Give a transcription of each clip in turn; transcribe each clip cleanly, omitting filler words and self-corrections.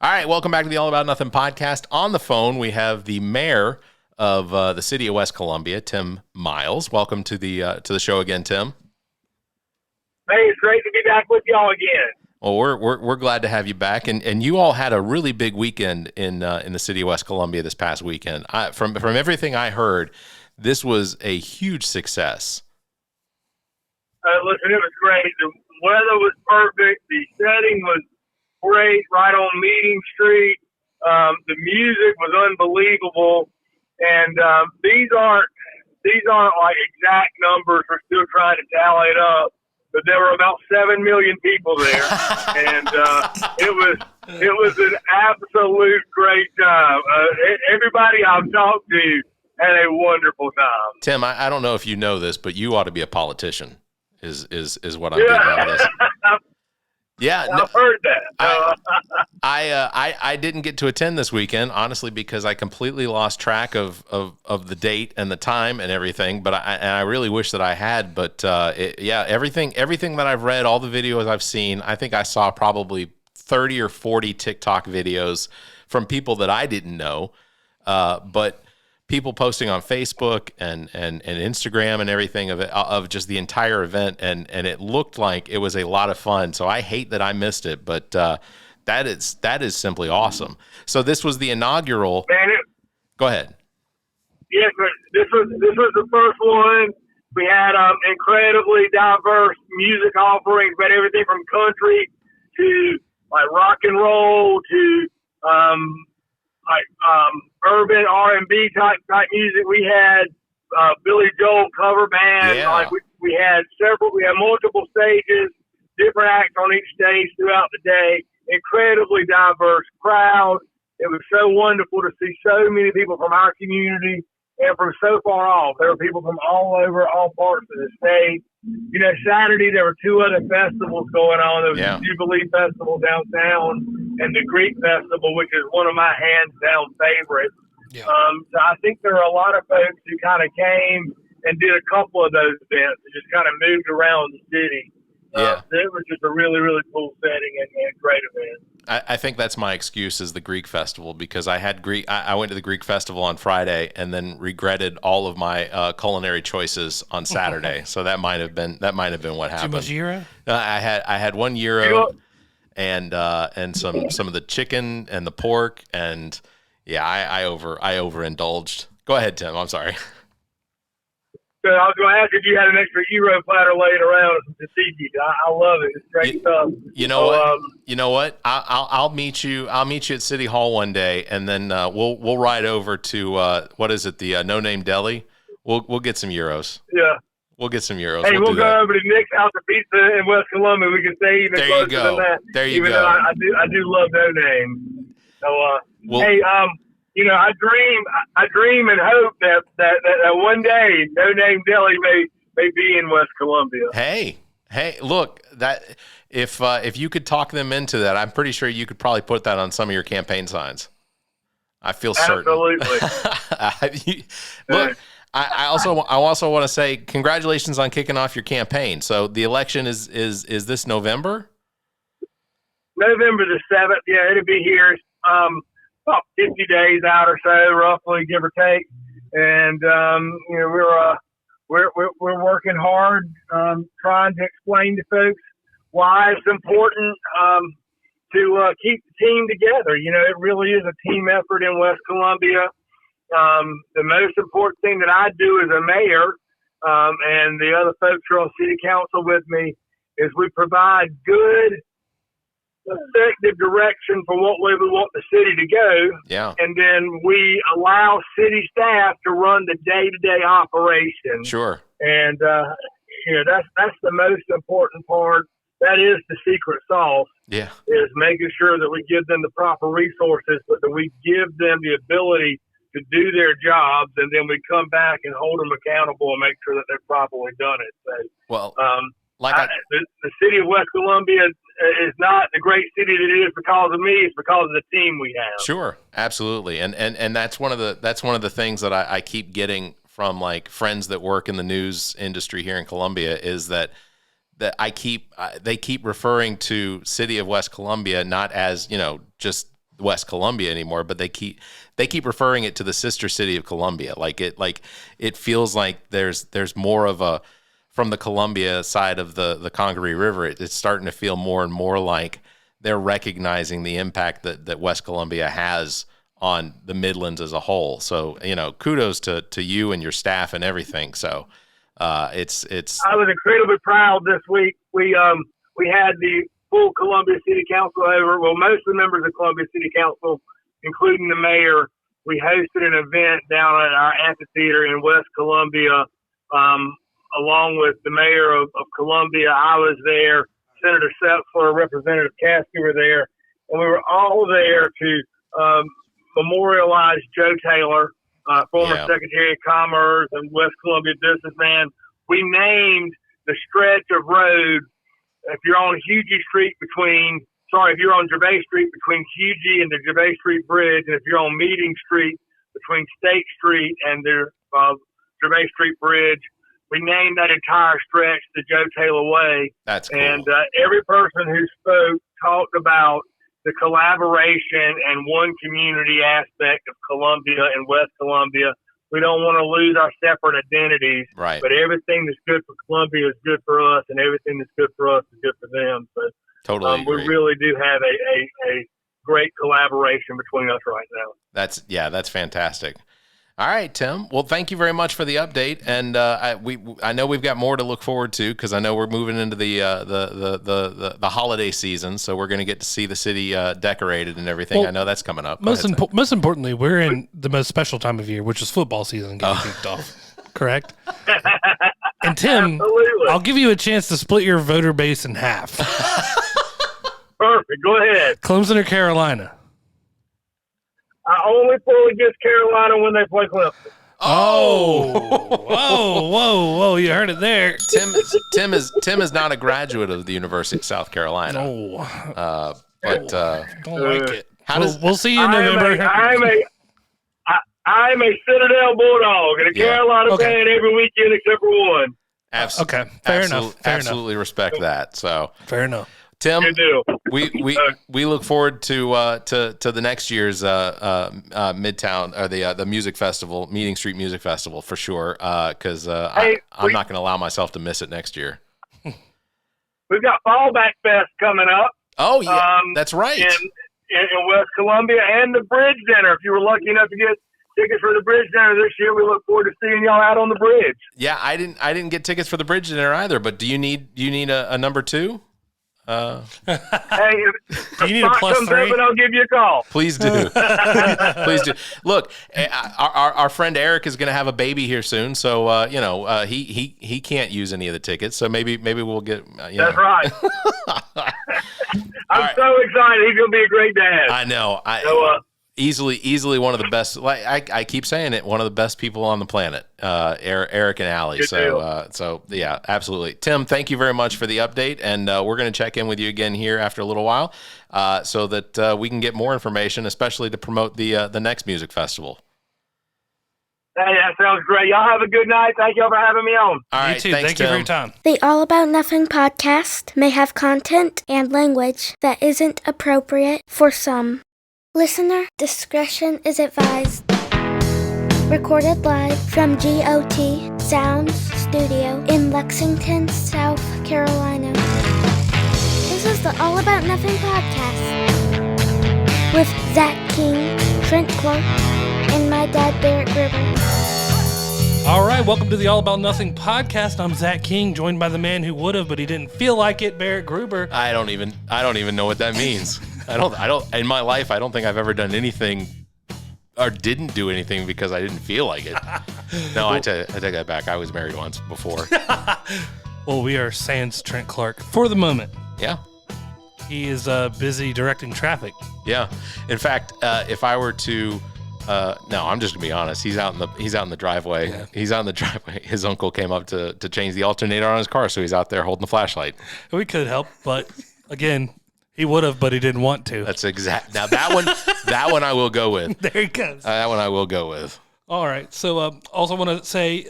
All right, welcome back to the All About Nothing podcast. On the phone, we have the mayor of the city of West Columbia, Tem Miles. Welcome to the show again, Tim. Hey, it's great to be back with y'all again. Well, we're glad to have you back, and you all had a really big weekend in the city of West Columbia this past weekend. From everything I heard, this was a huge success. Listen, it was great. The weather was perfect. The setting was great, right on Meeting Street. The music was unbelievable, and these aren't like exact numbers. We're still trying to tally it up, but there were about 7 million people there, and it was an absolute great time. Everybody I've talked to had a wonderful time. Tim, I don't know if you know this, but you ought to be a politician. Is what I'm getting out of this. Yeah, I've heard that. I didn't get to attend this weekend, honestly, because I completely lost track of the date and the time and everything. But I really wish that I had. But everything that I've read, all the videos I've seen, I think I saw probably 30 or 40 TikTok videos from people that I didn't know, but people posting on Facebook and Instagram and everything of just the entire event, and it looked like it was a lot of fun. So I hate that I missed it, but that is simply awesome. So this was the inaugural. Go ahead. Yes, this was the first one. We had incredibly diverse music offerings, but everything from country to like rock and roll to urban R&B type music. We had Billy Joel cover band. Yeah. Like we had multiple stages, different acts on each stage throughout the day. Incredibly diverse crowd. It was so wonderful to see so many people from our community and from so far off. There were people from all over, all parts of the state. You know, Saturday there were 2 other festivals going on. There was the Jubilee Festival downtown and the Greek Festival, which is one of my hands-down favorites. Yeah. So I think there are a lot of folks who kind of came and did a couple of those events and just kind of moved around the city. So it was just a really, really cool setting and great event. I think that's my excuse is the Greek festival, because I went to the Greek festival on Friday and then regretted all of my culinary choices on Saturday. So that might have been what happened. Too much gyro? I had 1 gyro and some of the chicken and the pork, and I overindulged. Go ahead, Tim. I'm sorry. So I was going to ask if you had an extra gyro platter laying around with some tzatziki. I love it. It's great stuff. You know what? I'll meet you. I'll meet you at City Hall one day, and then we'll ride over to what is it? The No Name Deli. We'll get some gyros. Yeah. We'll get some gyros. Hey, we'll go over to Nick's House of Pizza in West Columbia. We can stay even closer than that. There you go. Even though I do love No Name. So you know, I dream and hope that one day No Name Deli may be in West Columbia. Hey, look, that if you could talk them into that, I'm pretty sure you could probably put that on some of your campaign signs. I feel certain. Absolutely. Look, I also want to say congratulations on kicking off your campaign. So the election is this November? November the 7th. Yeah, it'll be here. About 50 days out or so, roughly, give or take. And you know, we're working hard, trying to explain to folks why it's important to keep the team together. You know, it really is a team effort in West Columbia. The most important thing that I do as a mayor, and the other folks who are on city council with me, is we provide good, effective direction for what way we want the city to go. Yeah. And then we allow city staff to run the day-to-day operation. Sure. And, you know, that's the most important part. That is the secret sauce. Yeah. Is making sure that we give them the proper resources, but that we give them the ability to do their jobs, and then we come back and hold them accountable and make sure that they've properly done it. So, well, the city of West Columbia is not the great city that it is because of me. It's because of the team we have. Sure, absolutely, and that's one of the things that I keep getting from like friends that work in the news industry here in Columbia is that they keep referring to city of West Columbia not as, you know, just West Columbia anymore, but they keep referring it to the sister city of Columbia. It feels like there's more of a, from the Columbia side of the Congaree River, it's starting to feel more and more like they're recognizing the impact that West Columbia has on the Midlands as a whole. So, kudos to you and your staff and everything. So, it's. I was incredibly proud this week. We had the full Columbia City Council over. Well, most of the members of Columbia City Council, including the mayor. We hosted an event down at our amphitheater in West Columbia, along with the mayor of Columbia. I was there. Senator Setzler, Representative Caskey were there, and we were all there to memorialize Joe Taylor, former Secretary of Commerce and West Columbia businessman. We named the stretch of road, if you're on if you're on Gervais Street between Hugie and the Gervais Street Bridge, and if you're on Meeting Street between State Street and the Gervais Street Bridge, we named that entire stretch the Joe Taylor Way. That's cool. And every person who spoke talked about the collaboration and one community aspect of Columbia and West Columbia. We don't want to lose our separate identities, right? But everything that's good for Columbia is good for us, and everything that's good for us is good for them. So totally, we really do have a great collaboration between us right now. That's fantastic. All right, Tim. Well, thank you very much for the update, and I know we've got more to look forward to because I know we're moving into the holiday season, so we're going to get to see the city decorated and everything. Well, I know that's coming up. Most importantly, we're in the most special time of year, which is football season getting kicked off. Correct. And Tim, absolutely. I'll give you a chance to split your voter base in half. Perfect. Go ahead. Clemson or Carolina? I only pull against Carolina when they play Clemson. Whoa! You heard it there. Tim is not a graduate of the University of South Carolina. No, but don't like it. We'll see you in November. I'm a Citadel Bulldog and a Carolina fan every weekend except for one. Okay, fair enough. Absolutely respect that. So fair enough. Tim, we look forward to the next year's Midtown or the music festival, Meeting Street Music Festival for sure. Because I'm not going to allow myself to miss it next year. We've got Fallback Fest coming up. Oh yeah, that's right. In West Columbia, and the Bridge Dinner. If you were lucky enough to get tickets for the Bridge Dinner this year, we look forward to seeing y'all out on the bridge. Yeah, I didn't get tickets for the Bridge Dinner either. But do you need a number two? Hey, if you need a plus comes 3? Up and I'll give you a call. Please do. Please do. Look, our friend Eric is going to have a baby here soon, so he can't use any of the tickets. So maybe we'll get. That's right. I'm so excited. He's going to be a great dad. I know. Easily one of the best. Like I keep saying it, one of the best people on the planet, Eric and Allie. So yeah, absolutely. Tim, thank you very much for the update, and we're going to check in with you again here after a little while, so that we can get more information, especially to promote the next music festival. Hey, that sounds great. Y'all have a good night. Thank y'all for having me on. All right, you too. Thanks, Thank you Tim. for your time. The All About Nothing podcast may have content and language that isn't appropriate for some. Listener discretion is advised. Recorded live from GOT Sounds Studio in Lexington, South Carolina. This is the All About Nothing podcast with Zac King, Trent Clark, and my dad, Barrett Gruber. All right, welcome to the All About Nothing podcast. I'm Zac King, joined by the man who would have, but he didn't feel like it, Barrett Gruber. I don't even know what that means. I don't in my life, I don't think I've ever done anything or didn't do anything because I didn't feel like it. No, I take that back. I was married once before. Well, we are sans Trent Clark for the moment. Yeah. He is busy directing traffic. Yeah. In fact, if I were to no, I'm just gonna be honest. He's out in the driveway. Yeah. He's out in the driveway. His uncle came up to change the alternator on his car, so he's out there holding the flashlight. We could help, but again, he would have, but he didn't want to. That's exact. Now that one I will go with. There he goes. That one I will go with. All right. So also want to say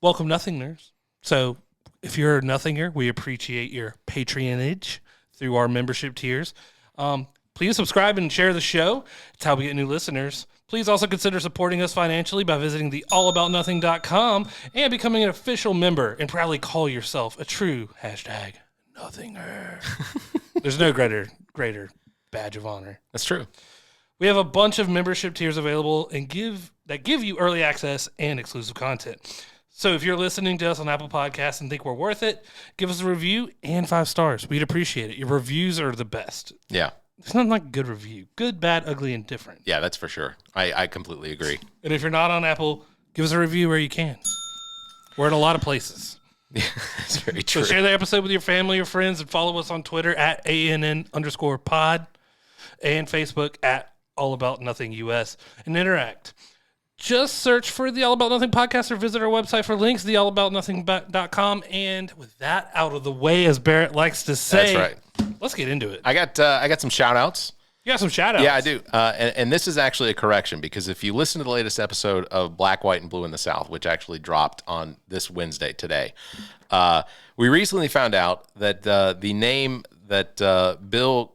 welcome Nothingers. So if you're a Nothinger, we appreciate your patronage through our membership tiers. Please subscribe and share the show. It's how we get new listeners. Please also consider supporting us financially by visiting the allaboutnothing.com and becoming an official member, and proudly call yourself a true #nothinger. There's no greater badge of honor. That's true. We have a bunch of membership tiers available that give you early access and exclusive content. So if you're listening to us on Apple Podcasts and think we're worth it, give us a review and 5 stars. We'd appreciate it. Your reviews are the best. Yeah. There's nothing like a good review. Good, bad, ugly, and different. Yeah, that's for sure. I completely agree. And if you're not on Apple, give us a review where you can. We're in a lot of places. Yeah, that's very true. So share the episode with your family or friends, and follow us on Twitter at AAN_pod and Facebook at allaboutnothingUS, and interact. Just search for the All About Nothing podcast or visit our website for links, theallaboutnothing.com. And with that out of the way, as Barrett likes to say, that's right. Let's get into it. I got some shout outs. You got some shout outs? Yeah, I do. And this is actually a correction, because if you listen to the latest episode of Black, White, and Blue in the South, which actually dropped on this Wednesday today, we recently found out that the name that Bill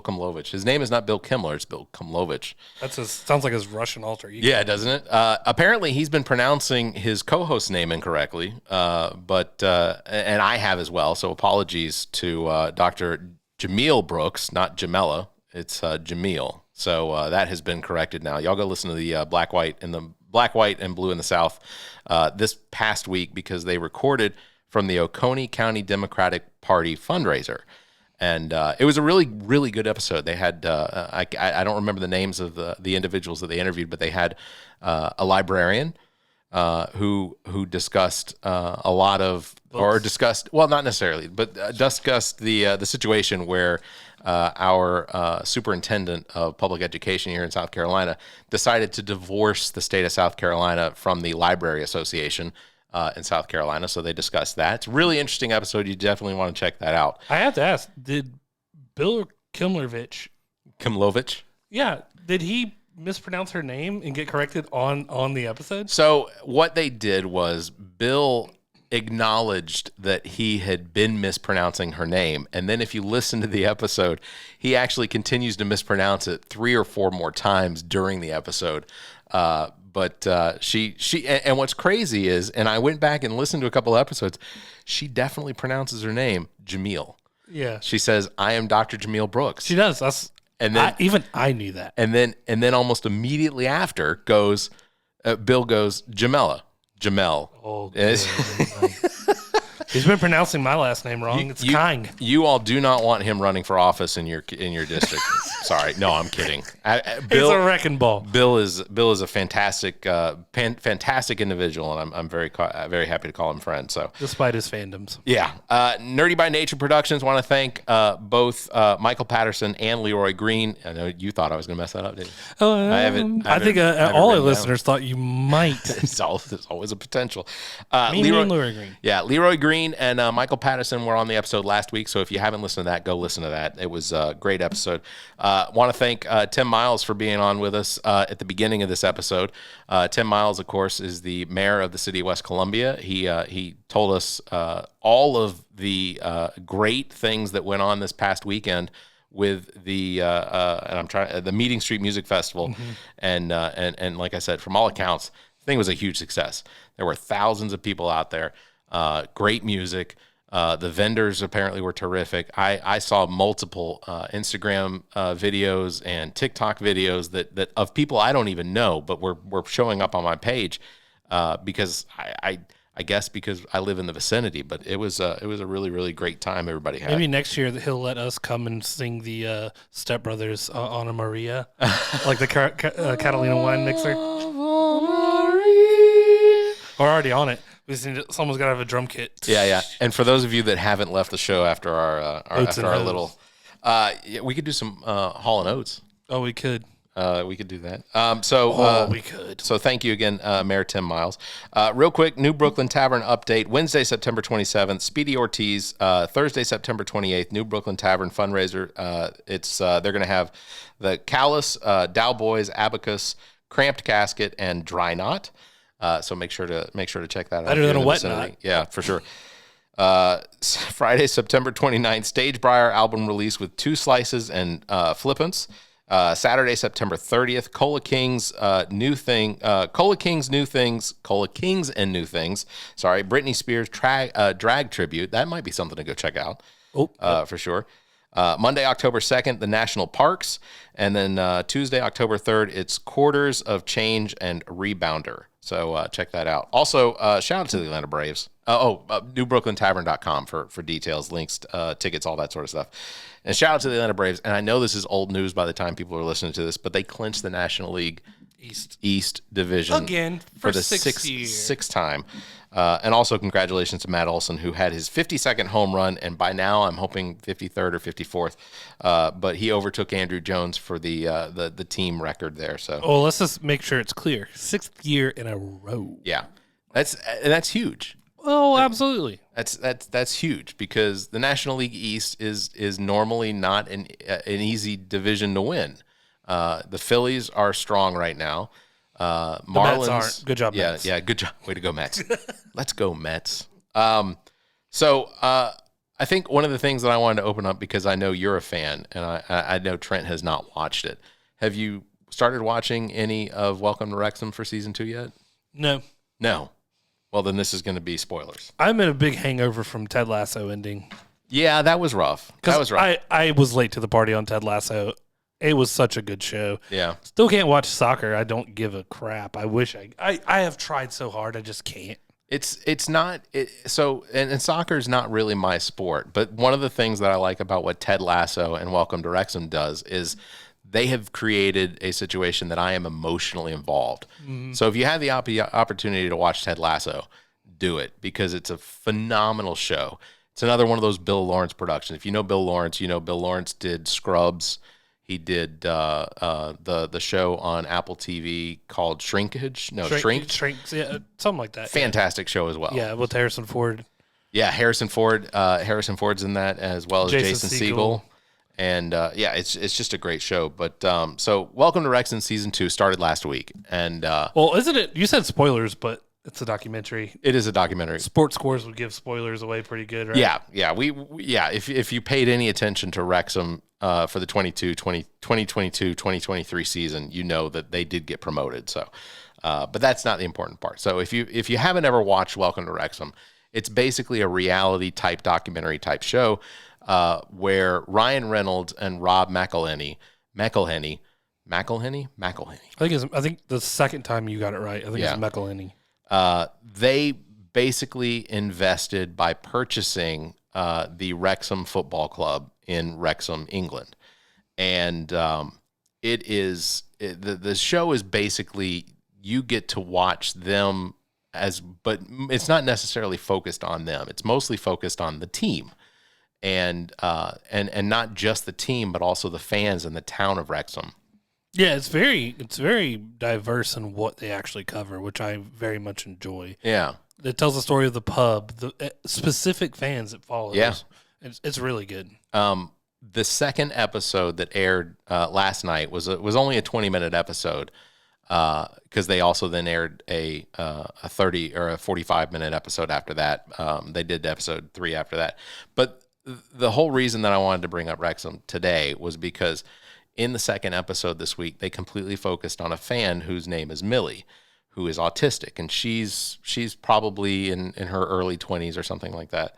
Komlovich, his name is not Bill Kimmler, it's Bill Komlovich. Sounds like his Russian alter ego. Yeah, doesn't it? Apparently, he's been pronouncing his co-host's name incorrectly, but I have as well. So apologies to Dr. Jameel Brooks, not Jamela. It's Jameel. So that has been corrected now. Y'all go listen to the Black, White, and Blue in the South this past week, because they recorded from the Oconee County Democratic Party fundraiser. And it was a really, really good episode. They had, I don't remember the names of the individuals that they interviewed, but they had a librarian who discussed a lot of, or discussed, well, not necessarily, but discussed the situation where our superintendent of public education here in South Carolina decided to divorce the state of South Carolina from the Library Association in South Carolina. So they discussed that. It's a really interesting episode. You definitely want to check that out. I have to ask, did Bill Kimlovich, yeah, did he mispronounce her name and get corrected on the episode? So what they did was Bill acknowledged that he had been mispronouncing her name. And then if you listen to the episode, he actually continues to mispronounce it 3 or 4 more times during the episode. But she and what's crazy is, and I went back and listened to a couple of episodes, she definitely pronounces her name Jameel. Yeah. She says, "I am Dr. Jameel Brooks." She does. And then I knew that. And then almost immediately after Bill goes, Jamel. Oh, he's been pronouncing my last name wrong. It's King. You all do not want him running for office in your district. Sorry, no, I'm kidding. He's a wrecking ball. Bill is a fantastic individual, and I'm very happy to call him friend. So despite his fandoms, yeah. Nerdy by Nature Productions want to thank both Michael Patterson and Leroy Green. I know you thought I was going to mess that up, didn't you? I think all our listeners thought you might. There's always a potential. Leroy Green. Yeah, Leroy Green and Michael Patterson were on the episode last week, so if you haven't listened to that, go listen to that. It was a great episode. Want to thank Tem Miles for being on with us at the beginning of this episode. Tem Miles, of course, is the mayor of the city of West Columbia. He told us all of the great things that went on this past weekend with the the Meeting Street Music Festival, and like I said, from all accounts, the thing was a huge success. There were thousands of people out there. Great music. The vendors apparently were terrific. I saw multiple Instagram videos and TikTok videos that of people I don't even know, but were showing up on my page because I guess because I live in the vicinity. But it was a really, really great time everybody had. Maybe next year he'll let us come and sing the Step Brothers Anna Maria, like the Catalina wine mixer. We're already on it. Someone's got to have a drum kit. Yeah. And for those of you that haven't left the show after our little, we could do some Hall and Oates. Oh, we could. We could do that. We could. So thank you again, Mayor Tem Miles. Real quick, New Brooklyn Tavern update. Wednesday, September 27th, Speedy Ortiz. Thursday, September 28th, New Brooklyn Tavern fundraiser. They're going to have the Callus, Dow Boys, Abacus, Cramped Casket, and Dry Knot. So make sure to check that out. Better than a wet knot. Yeah, for sure. Friday, September 29th, Stage Briar album release with 2 slices and Flippants. Saturday, September 30th, Cola King's New Thing, Cola King's New Things, Cola Kings and New Things. Sorry, Britney Spears drag tribute. That might be something to go check out. For sure. Monday, October 2nd, the National Parks. And then Tuesday, October 3rd, it's Quarters of Change and Rebounder. So check that out. Also, shout out to the Atlanta Braves. NewBrooklynTavern.com for details, links, tickets, all that sort of stuff. And shout out to the Atlanta Braves. And I know this is old news by the time people are listening to this, but they clinched the National League East Division. Again, for the sixth time. And also congratulations to Matt Olson, who had his 52nd home run, and by now I'm hoping 53rd or 54th. But he overtook Andrew Jones for the team record there. So, let's just make sure it's clear. 6th year in a row. Yeah, that's huge. Oh, absolutely. That's huge because the National League East is normally not an easy division to win. The Phillies are strong right now. Marlins Mets aren't. Good job, Mets. Yeah, good job. Way to go, Mets. Let's go, Mets. So I think one of the things that I wanted to open up, because I know you're a fan, and I know Trent has not watched it. Have you started watching any of Welcome to Wrexham for season 2 yet? No. Well, then this is going to be spoilers. I'm in a big hangover from Ted Lasso ending. Yeah, that was rough. I was late to the party on Ted Lasso. It was such a good show. Yeah. Still can't watch soccer. I don't give a crap. I wish I have tried so hard. I just can't. It's not and soccer is not really my sport. But one of the things that I like about what Ted Lasso and Welcome to Wrexham does is they have created a situation that I am emotionally involved. Mm-hmm. So if you have the opportunity to watch Ted Lasso, do it, because it's a phenomenal show. It's another one of those Bill Lawrence productions. If you know Bill Lawrence, you know Bill Lawrence did Scrubs. He did the show on Apple TV called Shrinkage. No, Shrinks, yeah, something like that. Fantastic show as well. Yeah, with Harrison Ford. Yeah, Harrison Ford. Harrison Ford's in that, as well as Jason Segel. And it's just a great show. But so Welcome to Wrexham season 2 started last week, and isn't it? You said spoilers, but it's a documentary. It is a documentary. Sports Scores would give spoilers away pretty good, right? Yeah. We if you paid any attention to Wrexham for the 2022-2023 season, you know that they did get promoted. So, but that's not the important part. So if you haven't ever watched Welcome to Wrexham, it's basically a reality type documentary type show. Where Ryan Reynolds and Rob McElhenney. I think the second time you got it right. I think it's McElhenney. They basically invested by purchasing the Wrexham Football Club in Wrexham, England, and the show is basically you get to watch them but it's not necessarily focused on them. It's mostly focused on the team. And not just the team, but also the fans and the town of Wrexham. Yeah, it's very diverse in what they actually cover, which I very much enjoy. Yeah, it tells the story of the pub, the specific fans it follows. Yeah, it's really good. The second episode that aired last night was only a 20-minute episode, because they also then aired a 30 or a 45-minute episode after that. They did episode 3 after that, but the whole reason that I wanted to bring up Wrexham today was because in the second episode this week, they completely focused on a fan whose name is Millie, who is autistic, and she's probably in her early 20s or something like that,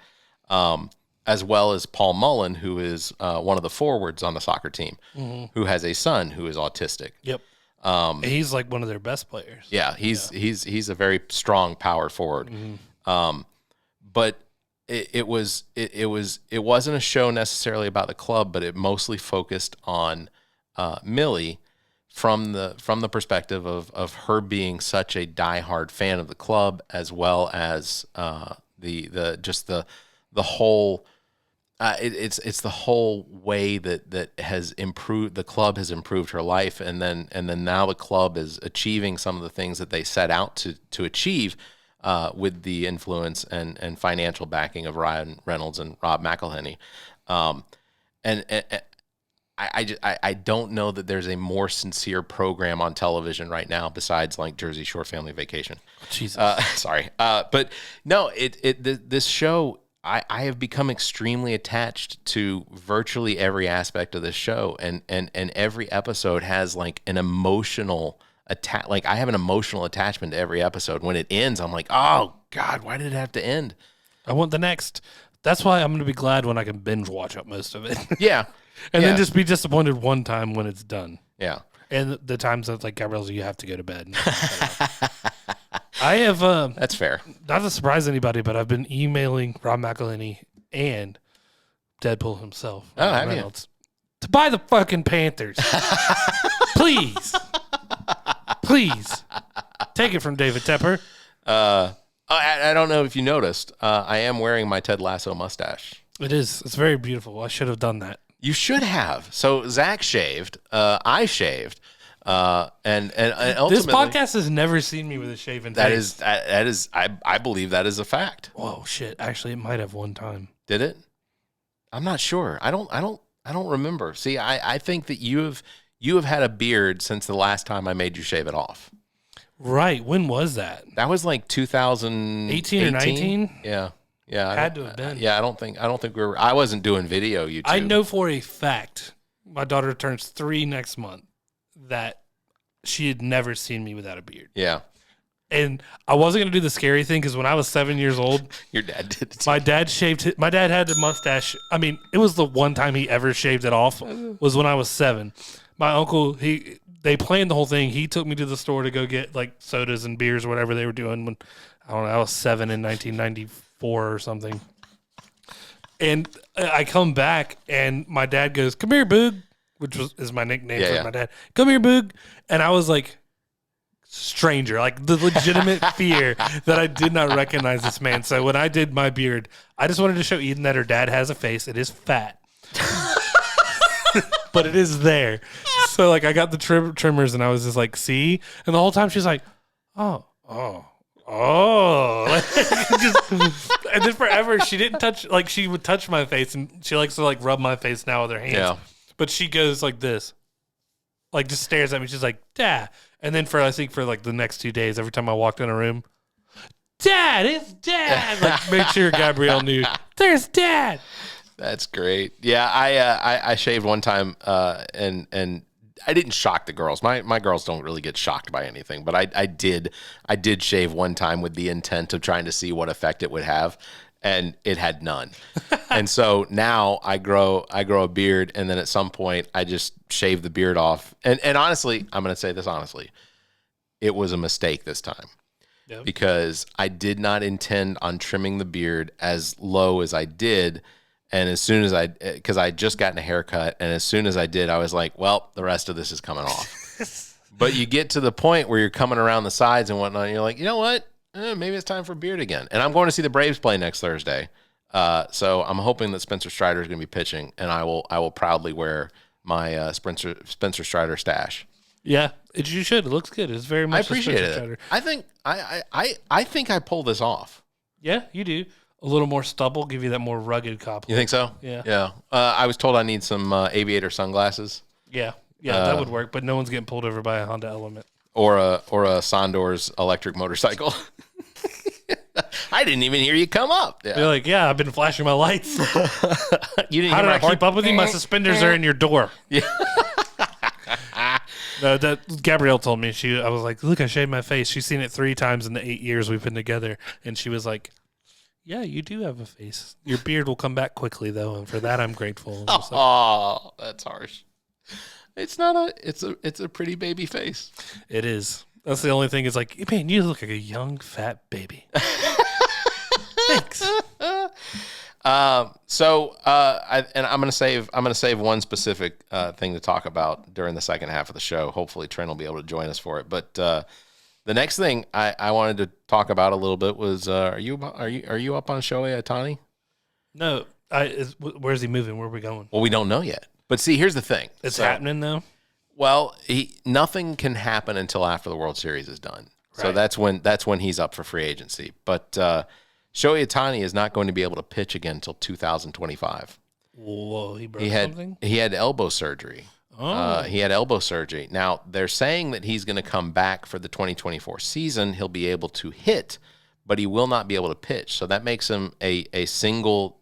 as well as Paul Mullen, who is one of the forwards on the soccer team, who has a son who is autistic. Yep. He's like one of their best players. Yeah, he's a very strong power forward. Mm-hmm. But it wasn't a show necessarily about the club, but it mostly focused on Millie from the perspective of her being such a diehard fan of the club, as well as the whole it's the whole way that has improved, the club has improved her life, and then now the club is achieving some of the things that they set out to achieve. With the influence and financial backing of Ryan Reynolds and Rob McElhenney. And I don't know that there's a more sincere program on television right now besides like Jersey Shore Family Vacation. Jesus. Sorry. But no, this show, I have become extremely attached to virtually every aspect of this show, and every episode has like an emotional like I have an emotional attachment to every episode. When it ends, I'm like, oh God, why did it have to end? I want the next. That's why I'm going to be glad when I can binge watch up most of it. Yeah. And then just be disappointed one time when it's done. Yeah. And the times that like Gabrielle's, you have to go to bed. I have that's fair. Not to surprise anybody, but I've been emailing Rob McElhenney and Deadpool himself, have you? to buy the fucking Panthers. Please take it from David Tepper. I don't know if you noticed. I am wearing my Ted Lasso mustache. It's very beautiful. I should have done that. You should have. So Zach shaved. I shaved. And ultimately, this podcast has never seen me with a shaven face. That is I believe that is a fact. Whoa, shit! Actually, it might have one time. Did it? I'm not sure. I don't remember. See, I think that you have had a beard since the last time I made you shave it off. Right. When was that? That was like 2018 or 19. Yeah. Had to have been. Yeah, I don't think I wasn't doing video YouTube. I know for a fact my daughter turns 3 next month that she had never seen me without a beard. Yeah. And I wasn't going to do the scary thing because when I was 7 years old, your dad did it. My dad my dad had a mustache. I mean, it was the one time he ever shaved it off was when I was 7. My uncle, they planned the whole thing. He took me to the store to go get like sodas and beers or whatever they were doing when I was 7 in 1994 or something. And I come back and my dad goes, "Come here, Boog," which is my nickname for my dad. "Come here, Boog." And I was like, stranger, like the legitimate fear that I did not recognize this man. So when I did my beard, I just wanted to show Eden that her dad has a face. It is fat, but it is there. So like I got the trimmers and I was just like, see? And the whole time she's like, oh. And then forever she didn't touch, like she would touch my face and she likes to like rub my face now with her hands. Yeah. But she goes like this, like just stares at me. She's like, "Dad." And then I think for like the next 2 days, every time I walked in a room, "Dad, it's Dad." Like make sure Gabrielle knew, "There's Dad." That's great. Yeah, I shaved one time, and I didn't shock the girls. My girls don't really get shocked by anything, but I did shave one time with the intent of trying to see what effect it would have, and it had none. And so now I grow a beard, and then at some point I just shave the beard off. And honestly, I'm going to say this honestly, it was a mistake this time. Yep. Because I did not intend on trimming the beard as low as I did. And as soon as because I had just gotten a haircut, and as soon as I did, I was like, well, the rest of this is coming off. But you get to the point where you're coming around the sides and whatnot, and you're like, you know what? Maybe it's time for beard again. And I'm going to see the Braves play next Thursday. So I'm hoping that Spencer Strider is going to be pitching, and I will proudly wear my Spencer Strider stash. Yeah, you should. It looks good. It's very much. I appreciate it. I think I pull this off. Yeah, you do. A little more stubble, give you that more rugged cop look. You think so? Yeah. Yeah. I was told I need some aviator sunglasses. Yeah, that would work. But no one's getting pulled over by a Honda Element or a Sondor's electric motorcycle. I didn't even hear you come up. Yeah. You're like, yeah, I've been flashing my lights. You didn't. How did I keep up with you? My suspenders are in your door. Yeah. No, that Gabrielle told me. I was like, look, I shaved my face. She's seen it 3 times in the 8 years we've been together, and she was like, yeah, you do have a face. Your beard will come back quickly, though, and for that I'm grateful. Oh, that's harsh. It's not it's a pretty baby face. It is. That's the only thing. Is like, man, you look like a young fat baby. Thanks. I'm gonna save one specific thing to talk about during the second half of the show. Hopefully, Trent will be able to join us for it. But the next thing I wanted to talk about a little bit was are you up on Shohei Ohtani? No. Where's he moving? Where are we going? Well, we don't know yet. But see, here's the thing. It's happening though. Well, nothing can happen until after the World Series is done. Right. So that's when he's up for free agency. But Shohei Ohtani is not going to be able to pitch again until 2025. Whoa, he broke something? He had elbow surgery. Oh. He had elbow surgery. Now, they're saying that he's going to come back for the 2024 season. He'll be able to hit, but he will not be able to pitch. So that makes him a single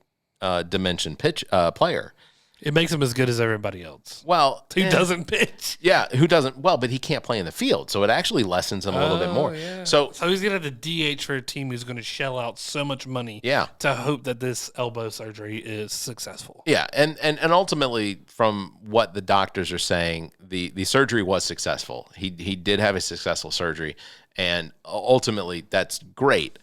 dimension player. It makes him as good as everybody else. Well, Who doesn't pitch? Yeah, who doesn't? Well, but he can't play in the field, so it actually lessens him a little bit more. Yeah. So he's going to have to DH for a team who's going to shell out so much money to hope that this elbow surgery is successful. Yeah, and ultimately, from what the doctors are saying, the surgery was successful. He did have a successful surgery, and ultimately, that's great.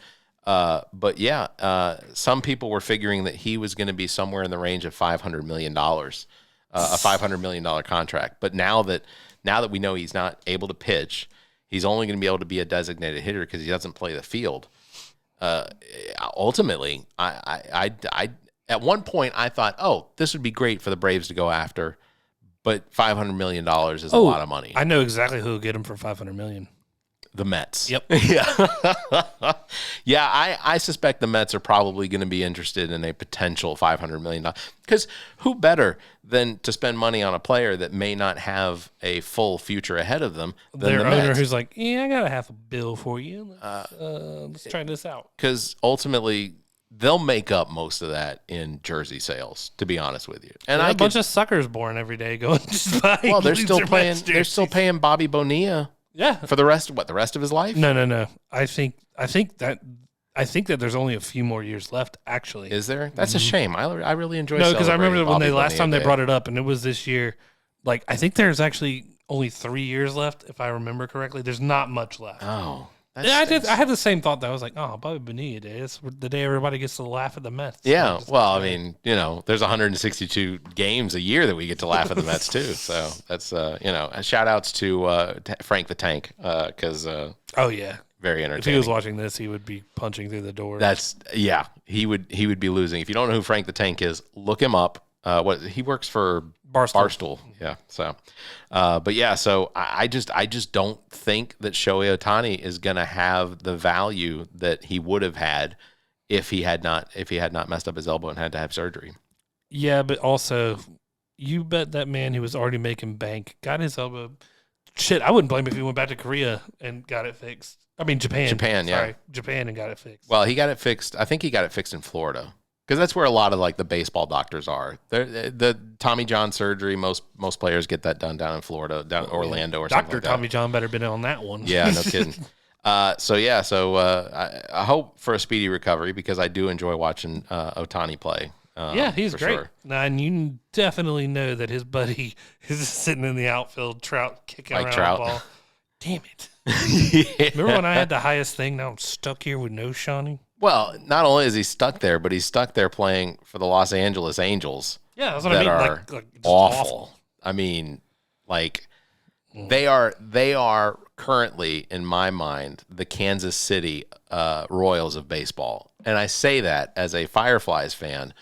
But yeah, some people were figuring that he was going to be somewhere in the range of $500 million, a $500 million contract. But now that we know he's not able to pitch, he's only going to be able to be a designated hitter because he doesn't play the field. Ultimately, I at one point I thought, oh, this would be great for the Braves to go after, but $500 million is a lot of money. I know exactly who will get him for $500 million. The Mets. Yep. Yeah. Yeah, I suspect the Mets are probably going to be interested in a potential $500 million. Because who better than to spend money on a player that may not have a full future ahead of them than Their the owner Mets? who's like, yeah, I got a half a bill for you. Let's try this out. Because ultimately, they'll make up most of that in jersey sales, to be honest with you. And a bunch of suckers born every day going just buying. Well, they're still Mets paying. jerseys. They're still paying Bobby Bonilla. Yeah. For the rest of his life? No. I think that there's only a few more years left. Actually, Is there? That's a shame. I really enjoy. No, because I remember when Bobby they last Bonilla time they Day. brought it up, and it was this year. Like I think there's actually only 3 years left, if I remember correctly. There's not much left. Oh, Yeah, I had the same thought. That I was like, oh, Bobby Bonilla Day. It's the day everybody gets to laugh at the Mets. Yeah, well, I mean, there's 162 games a year that we get to laugh at the Mets too. So that's shout outs to Frank the Tank because oh yeah, very if entertaining. he was watching this, he would be punching through the door. He would be losing. If you don't know who Frank the Tank is, look him up. He works for Barstool. Yeah. So, but yeah. So I just don't think that Shohei Ohtani is going to have the value that he would have had if he had not messed up his elbow and had to have surgery. Yeah, but also, you bet that man who was already making bank got his elbow. Shit, I wouldn't blame him if he went back to Korea and got it fixed. I mean, Japan. Japan and got it fixed. Well, he got it fixed. I think he got it fixed in Florida. Because that's where a lot of like the baseball doctors are. The Tommy John surgery, most players get that done down in Florida, down in Orlando or something like that. Dr. Tommy John better been on that one. Yeah, no kidding. I hope for a speedy recovery because I do enjoy watching Ohtani play. Yeah, he's great. Sure. Now, and you definitely know that his buddy is sitting in the outfield, Trout kicking Like around Trout. the ball. Damn it. Yeah. Remember when I had the highest thing? Now I'm stuck here with no Shawnee. Well, not only is he stuck there, but he's stuck there playing for the Los Angeles Angels. Yeah, that's what that I mean. are Like just awful. I mean, like they are currently, in my mind, the Kansas City Royals of baseball. And I say that as a Fireflies fan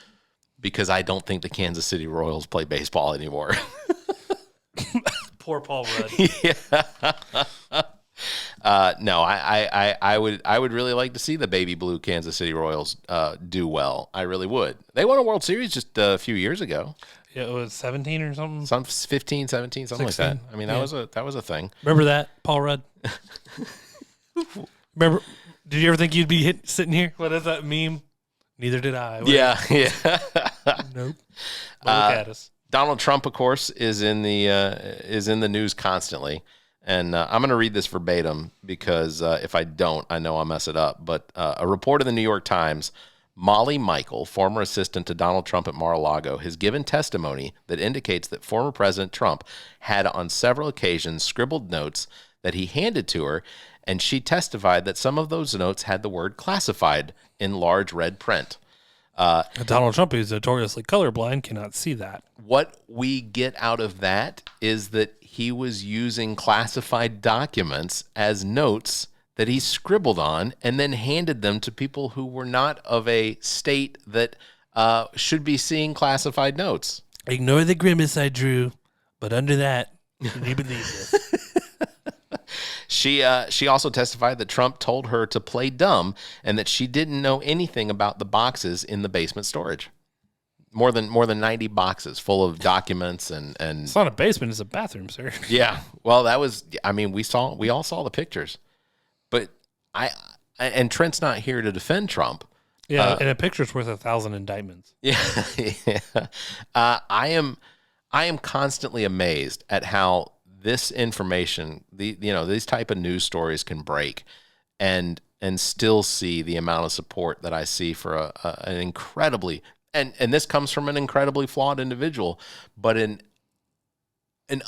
because I don't think the Kansas City Royals play baseball anymore. Poor Paul Rudd. Yeah. No, I would really like to see the baby blue Kansas City Royals do well. I really would. They won a World Series just a few years ago. Yeah, it was 17 or something. Some 15, 17, something 16. like that. I mean, that was a thing. Remember that, Paul Rudd? Remember? Did you ever think you'd be sitting here? What is that meme? Neither did I. Yeah. Nope. Look at us. Donald Trump, of course, is in the news constantly. And I'm going to read this verbatim because if I don't, I know I'll mess it up. But a report in the New York Times, Molly Michael, former assistant to Donald Trump at Mar-a-Lago, has given testimony that indicates that former President Trump had on several occasions scribbled notes that he handed to her, and she testified that some of those notes had the word classified in large red print. Donald Trump, who's notoriously colorblind, cannot see that. What we get out of that is that he was using classified documents as notes that he scribbled on and then handed them to people who were not of a state that should be seeing classified notes. Ignore the grimace I drew, but under that, can you believe this? She also testified that Trump told her to play dumb and that she didn't know anything about the boxes in the basement storage. More than 90 boxes full of documents and It's not a basement, it's a bathroom, sir. yeah. Well, that was, I mean, we all saw the pictures. But and Trent's not here to defend Trump. Yeah, and a picture's worth 1,000 indictments. Yeah, yeah. I am constantly amazed at how this information, these type of news stories can break, and still see the amount of support that I see for an incredibly, and this comes from an incredibly flawed individual, but an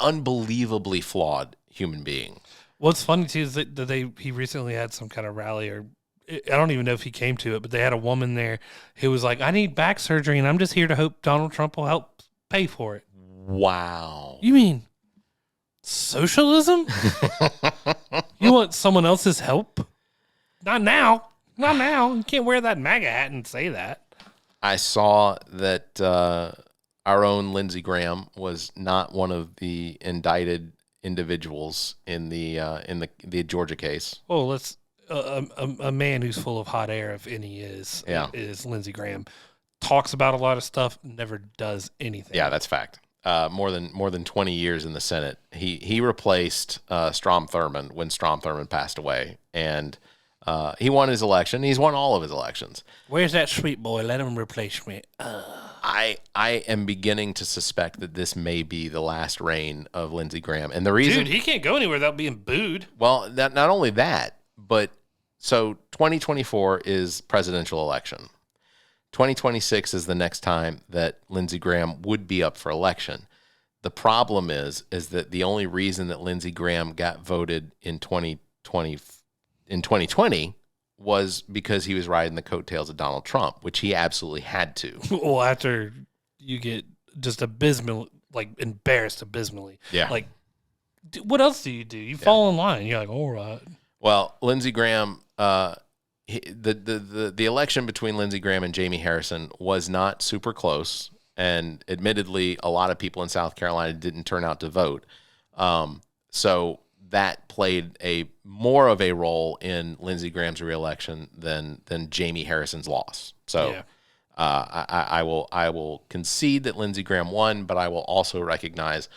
unbelievably flawed human being. What's funny too is that he recently had some kind of rally, or I don't even know if he came to it, but they had a woman there who was like, I need back surgery and I'm just here to hope Donald Trump will help pay for it. Wow. You mean socialism? You want someone else's help? Not now. Not now. You can't wear that MAGA hat and say that. I saw that our own Lindsey Graham was not one of the indicted individuals in the Georgia case. Oh, let's a man who's full of hot air, if any is Lindsey Graham. Talks about a lot of stuff, never does anything. Yeah, that's fact. More than 20 years in the Senate. He replaced Strom Thurmond when Strom Thurmond passed away, and he won his election. He's won all of his elections. Where's that sweet boy? Let him replace me. I am beginning to suspect that this may be the last reign of Lindsey Graham, and the reason, dude, he can't go anywhere without being booed. Well, not only that, but so 2024 is presidential election. 2026 is the next time that Lindsey Graham would be up for election. The problem is that the only reason that Lindsey Graham got voted in 2020 was because he was riding the coattails of Donald Trump, which he absolutely had to. Well, after you get just embarrassed abysmally. Yeah. Like, what else do? You fall in line. You're like, all right. Well, Lindsey Graham, the election between Lindsey Graham and Jamie Harrison was not super close, and admittedly, a lot of people in South Carolina didn't turn out to vote. So that played more of a role in Lindsey Graham's reelection than Jamie Harrison's loss. So yeah. I will concede that Lindsey Graham won, but I will also recognize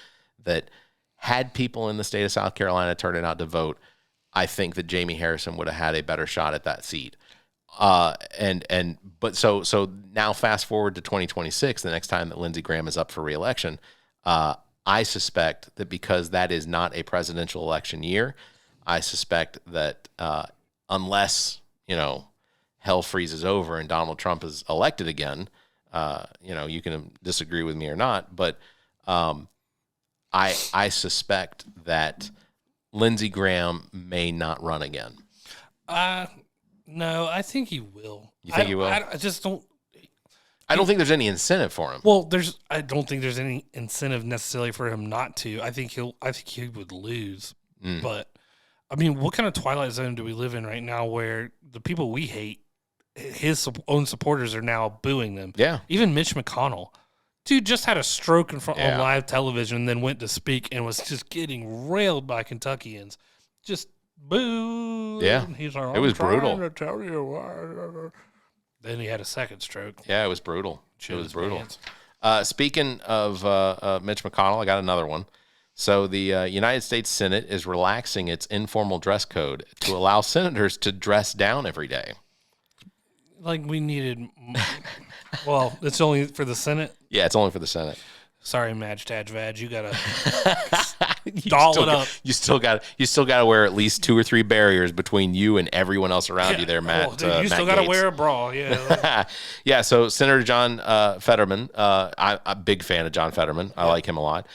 that had people in the state of South Carolina turned out to vote, I think that Jamie Harrison would have had a better shot at that seat. But so now fast forward to 2026, the next time that Lindsey Graham is up for reelection, I suspect that because that is not a presidential election year, I suspect that unless, hell freezes over and Donald Trump is elected again, you can disagree with me or not, but I suspect that Lindsey Graham may not run again. No, I think he will. You think he will? I just don't. I don't think there's any incentive for him. Well, I don't think there's any incentive necessarily for him not to. I think he would lose. But I mean, what kind of twilight zone do we live in right now where the people we hate, his own supporters, are now booing them? Yeah. Even Mitch McConnell. Dude just had a stroke on live television and then went to speak and was just getting railed by Kentuckians. Just boo. Yeah. He's like, it was brutal. To tell you why. Then he had a second stroke. Yeah, it was brutal. Speaking of Mitch McConnell, I got another one. So the United States Senate is relaxing its informal dress code to allow senators to dress down every day. Like we needed. Well, it's only for the Senate? Yeah, it's only for the Senate. Sorry, Madge Tadge Vag, you gotta doll it up. You still gotta wear at least 2 or 3 barriers between you and everyone else around you there, Matt. Well, dude, you still gotta wear a bra, yeah. Yeah, so Senator John Fetterman, I'm a big fan of John Fetterman. I like him a lot.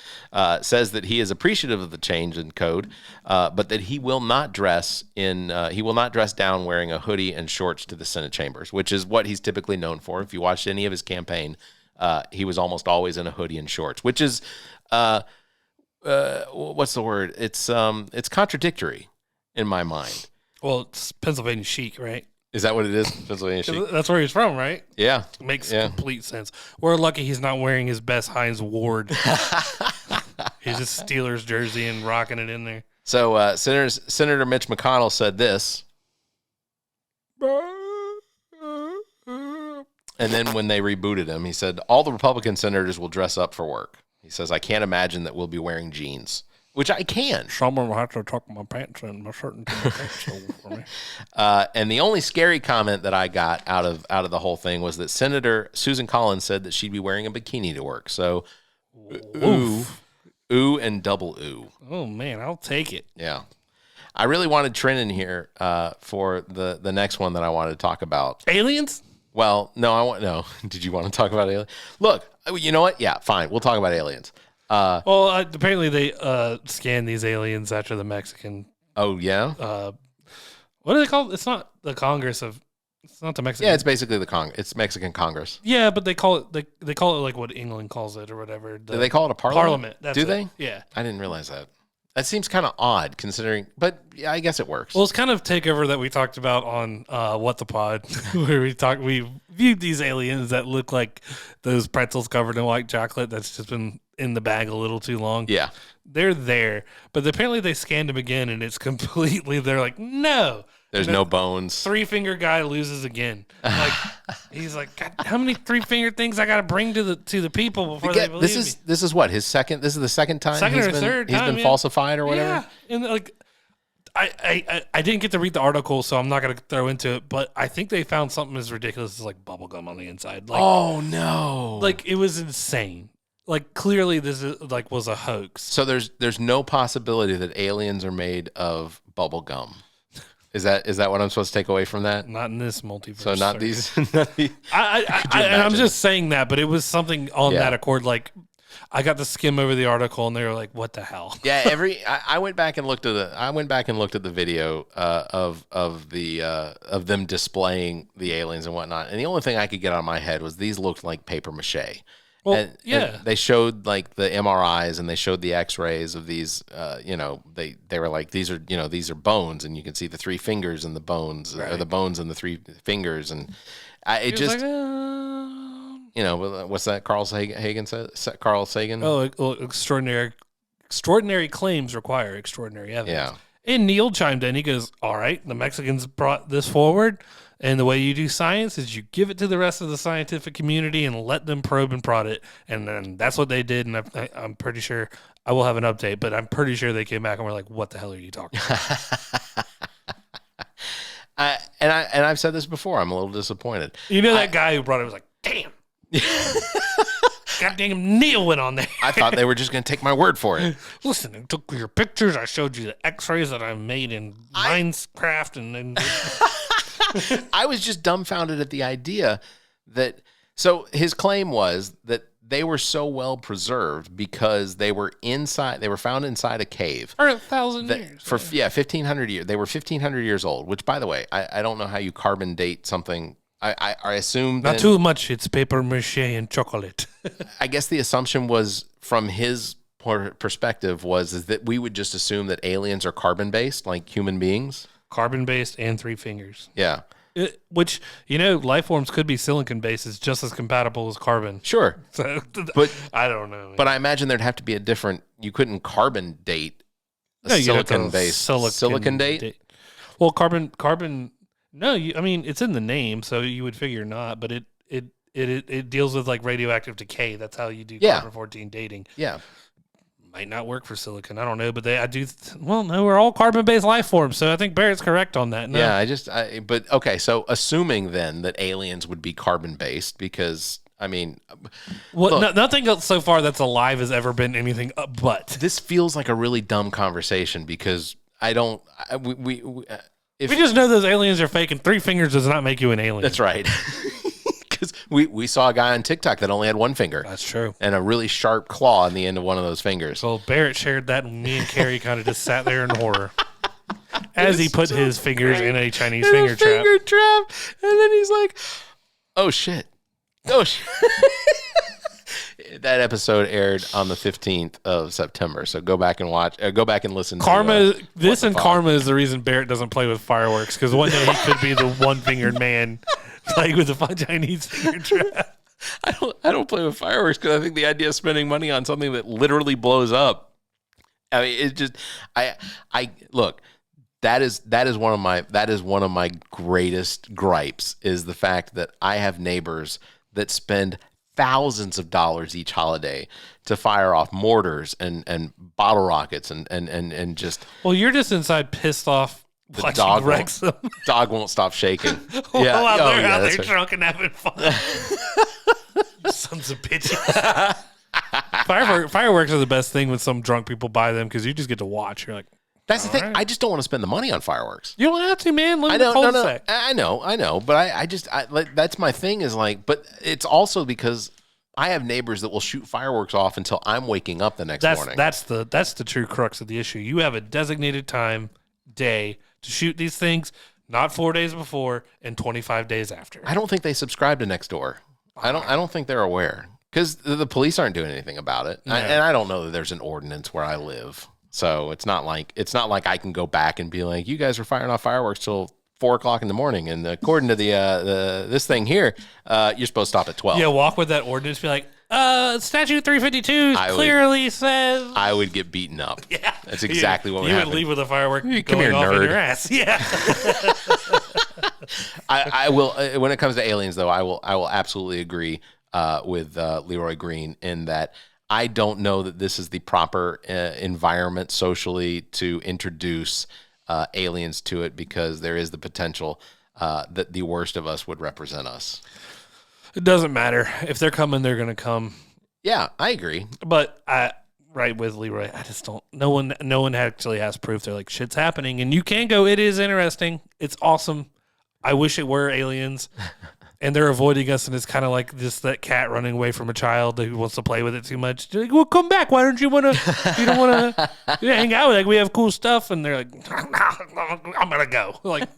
Says that he is appreciative of the change in code, but that he will not dress down wearing a hoodie and shorts to the Senate chambers, which is what he's typically known for. If you watched any of his campaign, he was almost always in a hoodie and shorts, which is what's the word? It's contradictory in my mind. Well, it's Pennsylvania chic, right? Is that what it is? Pennsylvania chic. That's where he's from, right? Yeah, makes complete sense. We're lucky he's not wearing his best Heinz Ward. He's a Steelers jersey and rocking it in there. So Senator Mitch McConnell said this. And then when they rebooted him, he said, all the Republican senators will dress up for work. He says, I can't imagine that we'll be wearing jeans. which I can. Someone will have to tuck my pants in, my shirt into my pants for me. And the only scary comment that I got out of the whole thing was that Senator Susan Collins said that she'd be wearing a bikini to work. So, ooh, and double ooh. Oh man, I'll take it. Yeah. I really wanted Trent in here for the next one that I wanted to talk about. Aliens? Well, no. Did you want to talk about aliens? Look, you know what? Yeah, fine. We'll talk about aliens. Apparently they scanned these aliens after the Mexican. Oh yeah. What are they called? It's not the Congress of. It's not the Mexican. Yeah, it's basically It's Mexican Congress. Yeah, but they call it they call it like what England calls it or whatever. Do they call it a parliament? Parliament. That's Do it. they? Yeah. I didn't realize that. That seems kind of odd considering, but yeah, I guess it works. Well, it's kind of takeover that we talked about on What the Pod, where we viewed these aliens that look like those pretzels covered in white chocolate that's just been in the bag a little too long. Yeah. They're there, but apparently they scanned them again, and it's completely, they're like, no. There's no bones. 3-finger guy loses again. Like he's like, God, how many 3-finger things I got to bring to the people before they believe me? This is what his second. This is the second time Third he's time, been falsified or whatever. Yeah, and like I didn't get to read the article, so I'm not going to throw into it. But I think they found something as ridiculous as like bubble gum on the inside. Like, oh no! Like it was insane. Like clearly this is like was a hoax. So there's no possibility that aliens are made of bubble gum. Is that what I'm supposed to take away from that? Not in this multiverse. So not these. I'm just saying that, but it was something on that accord. Like I got to skim over the article, and they were like, "What the hell?" Yeah, I went back and looked at the video of them displaying the aliens and whatnot, and the only thing I could get out of my head was these looked like paper mache. Well, and they showed like the MRIs and they showed the X-rays of these. They were like these are bones, and you can see the 3 fingers in the bones, or the bones in the 3 fingers, and it just like, what's that? Carl Sagan says. Carl Sagan. Oh, well, extraordinary claims require extraordinary evidence. Yeah. And Neil chimed in. He goes, "All right, the Mexicans brought this forward." And the way you do science is you give it to the rest of the scientific community and let them probe and prod it. And then that's what they did. And I'm pretty sure I will have an update, but I'm pretty sure they came back and were like, what the hell are you talking about? And I've said this before. I'm a little disappointed. You know, that guy who brought it was like, damn. Goddamn Neil went on there. I thought they were just going to take my word for it. Listen, I took your pictures. I showed you the x-rays that I made in Minecraft. And I was just dumbfounded at the idea that, so his claim was that they were so well preserved because they were found inside a cave. For 1,000 years. 1,500 years. They were 1,500 years old, which, by the way, I don't know how you carbon date something. I assume not too much. It's paper mache and chocolate. I guess the assumption was, from his perspective, is that we would just assume that aliens are carbon-based, like human beings. Carbon-based and 3 fingers. Yeah. Which, life forms could be silicon-based. It's just as compatible as carbon. Sure. So, but I don't know. Man. But I imagine there'd have to be you couldn't carbon date a silicon-based. Silicon date? Well, carbon. No, it's in the name, so you would figure not. But it deals with like radioactive decay. That's how you do carbon-14 dating. Yeah. Might not work for silicon. I don't know, but we're all carbon-based life forms, so I think Barrett's correct on that. No. Yeah, but okay, so assuming then that aliens would be carbon-based, because, nothing else so far that's alive has ever been anything but. This feels like a really dumb conversation, because we just know those aliens are fake, and 3 fingers does not make you an alien. That's right. Because we saw a guy on TikTok that only had 1 finger. That's true. And a really sharp claw on the end of one of those fingers. So Barrett shared that, and me and Carrie kind of just sat there in horror as he put his fingers in a Chinese finger trap. And then he's like, oh, shit. That episode aired on the 15th of September. So go back and listen. Karma is the reason Barrett doesn't play with fireworks, because one day he could be the 1-fingered man playing with a Chinese finger trap. I don't play with fireworks because I think the idea of spending money on something that literally blows up. I mean, it's just look. That is one of my greatest gripes, is the fact that I have neighbors that spend thousands of dollars each holiday to fire off mortars and bottle rockets and just. Well, you're just inside pissed off. The dog won't stop shaking. Out there drunk and having fun. You sons of bitches. Fireworks are the best thing when some drunk people buy them because you just get to watch. You're like, that's the thing. Right. I just don't want to spend the money on fireworks. You don't have to, man. Live in the cul-de-sac. I know. But I that's my thing is like, but it's also because I have neighbors that will shoot fireworks off until I'm waking up the next morning. That's the true crux of the issue. You have a designated day to shoot these things, not 4 days before and 25 days after. I don't think they subscribe to Nextdoor. I don't think they're aware because the police aren't doing anything about it. No. And I don't know that there's an ordinance where I live. So it's not like I can go back and be like, you guys were firing off fireworks till 4 o'clock in the morning. And according to the this thing here, you're supposed to stop at 12. Yeah. Walk with that ordinance. Be like, statute 352 clearly says I would get beaten up. Yeah, that's exactly what would happen. You would leave with a filework come going here, off nerd. in your ass. Yeah. I will. When it comes to aliens, though, I will absolutely agree with Leroy Green in that I don't know that this is the proper environment socially to introduce aliens to it because there is the potential that the worst of us would represent us. It doesn't matter. If they're coming, they're going to come. Yeah, I agree. But right with Leroy, I just don't. No one actually has proof. They're like, shit's happening. And you can go, it is interesting. It's awesome. I wish it were aliens. And they're avoiding us, and it's kind of like just that cat running away from a child who wants to play with it too much. They're like, well, come back. Why don't you want to? You don't want to hang out with? Like, we have cool stuff, and they're like, I'm gonna go. Like,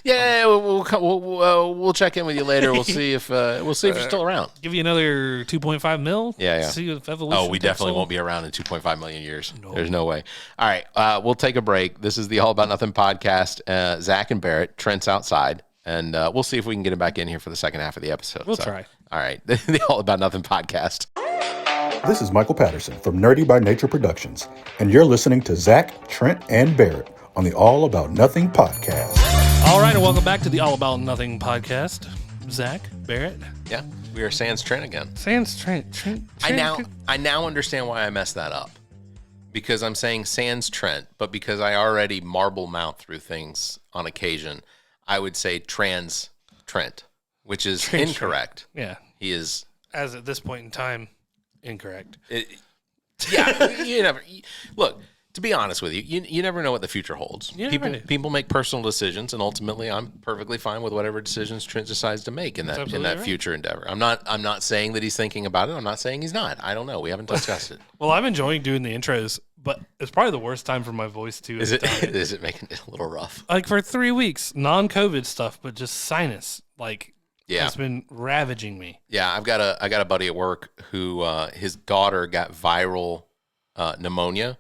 yeah, we'll check in with you later. We'll see if you're still around. Give you another 2.5 mil. Yeah. See if evolution. Oh, we definitely won't be around in 2.5 million years. No. There's no way. All right, we'll take a break. This is the All About Nothing podcast. Zac and Barrett, Trent's outside. And we'll see if we can get him back in here for the second half of the episode. We'll try. All right. The All About Nothing podcast. This is Michael Patterson from Nerdy by Nature Productions, and you're listening to Zac, Trent, and Barrett on the All About Nothing podcast. All right, and welcome back to the All About Nothing podcast. Zac, Barrett. Yeah, we are Sans Trent again. Sans Trent. I now understand why I messed that up. Because I'm saying Sans Trent, but because I already marble mouth through things on occasion, I would say Trans Trent, which is incorrect. Yeah. He is. As at this point in time, incorrect. You never. Look, to be honest with you, you never know what the future holds. People make personal decisions, and ultimately, I'm perfectly fine with whatever decisions Trent decides to make in that future endeavor. I'm not saying that he's thinking about it. I'm not saying he's not. I don't know. We haven't discussed it. Well, I'm enjoying doing the intros, but it's probably the worst time for my voice too. Is it making it a little rough? Like for 3 weeks, non-COVID stuff, but just sinus. Like, it's been ravaging me. Yeah, I got a buddy at work who his daughter got viral pneumonia,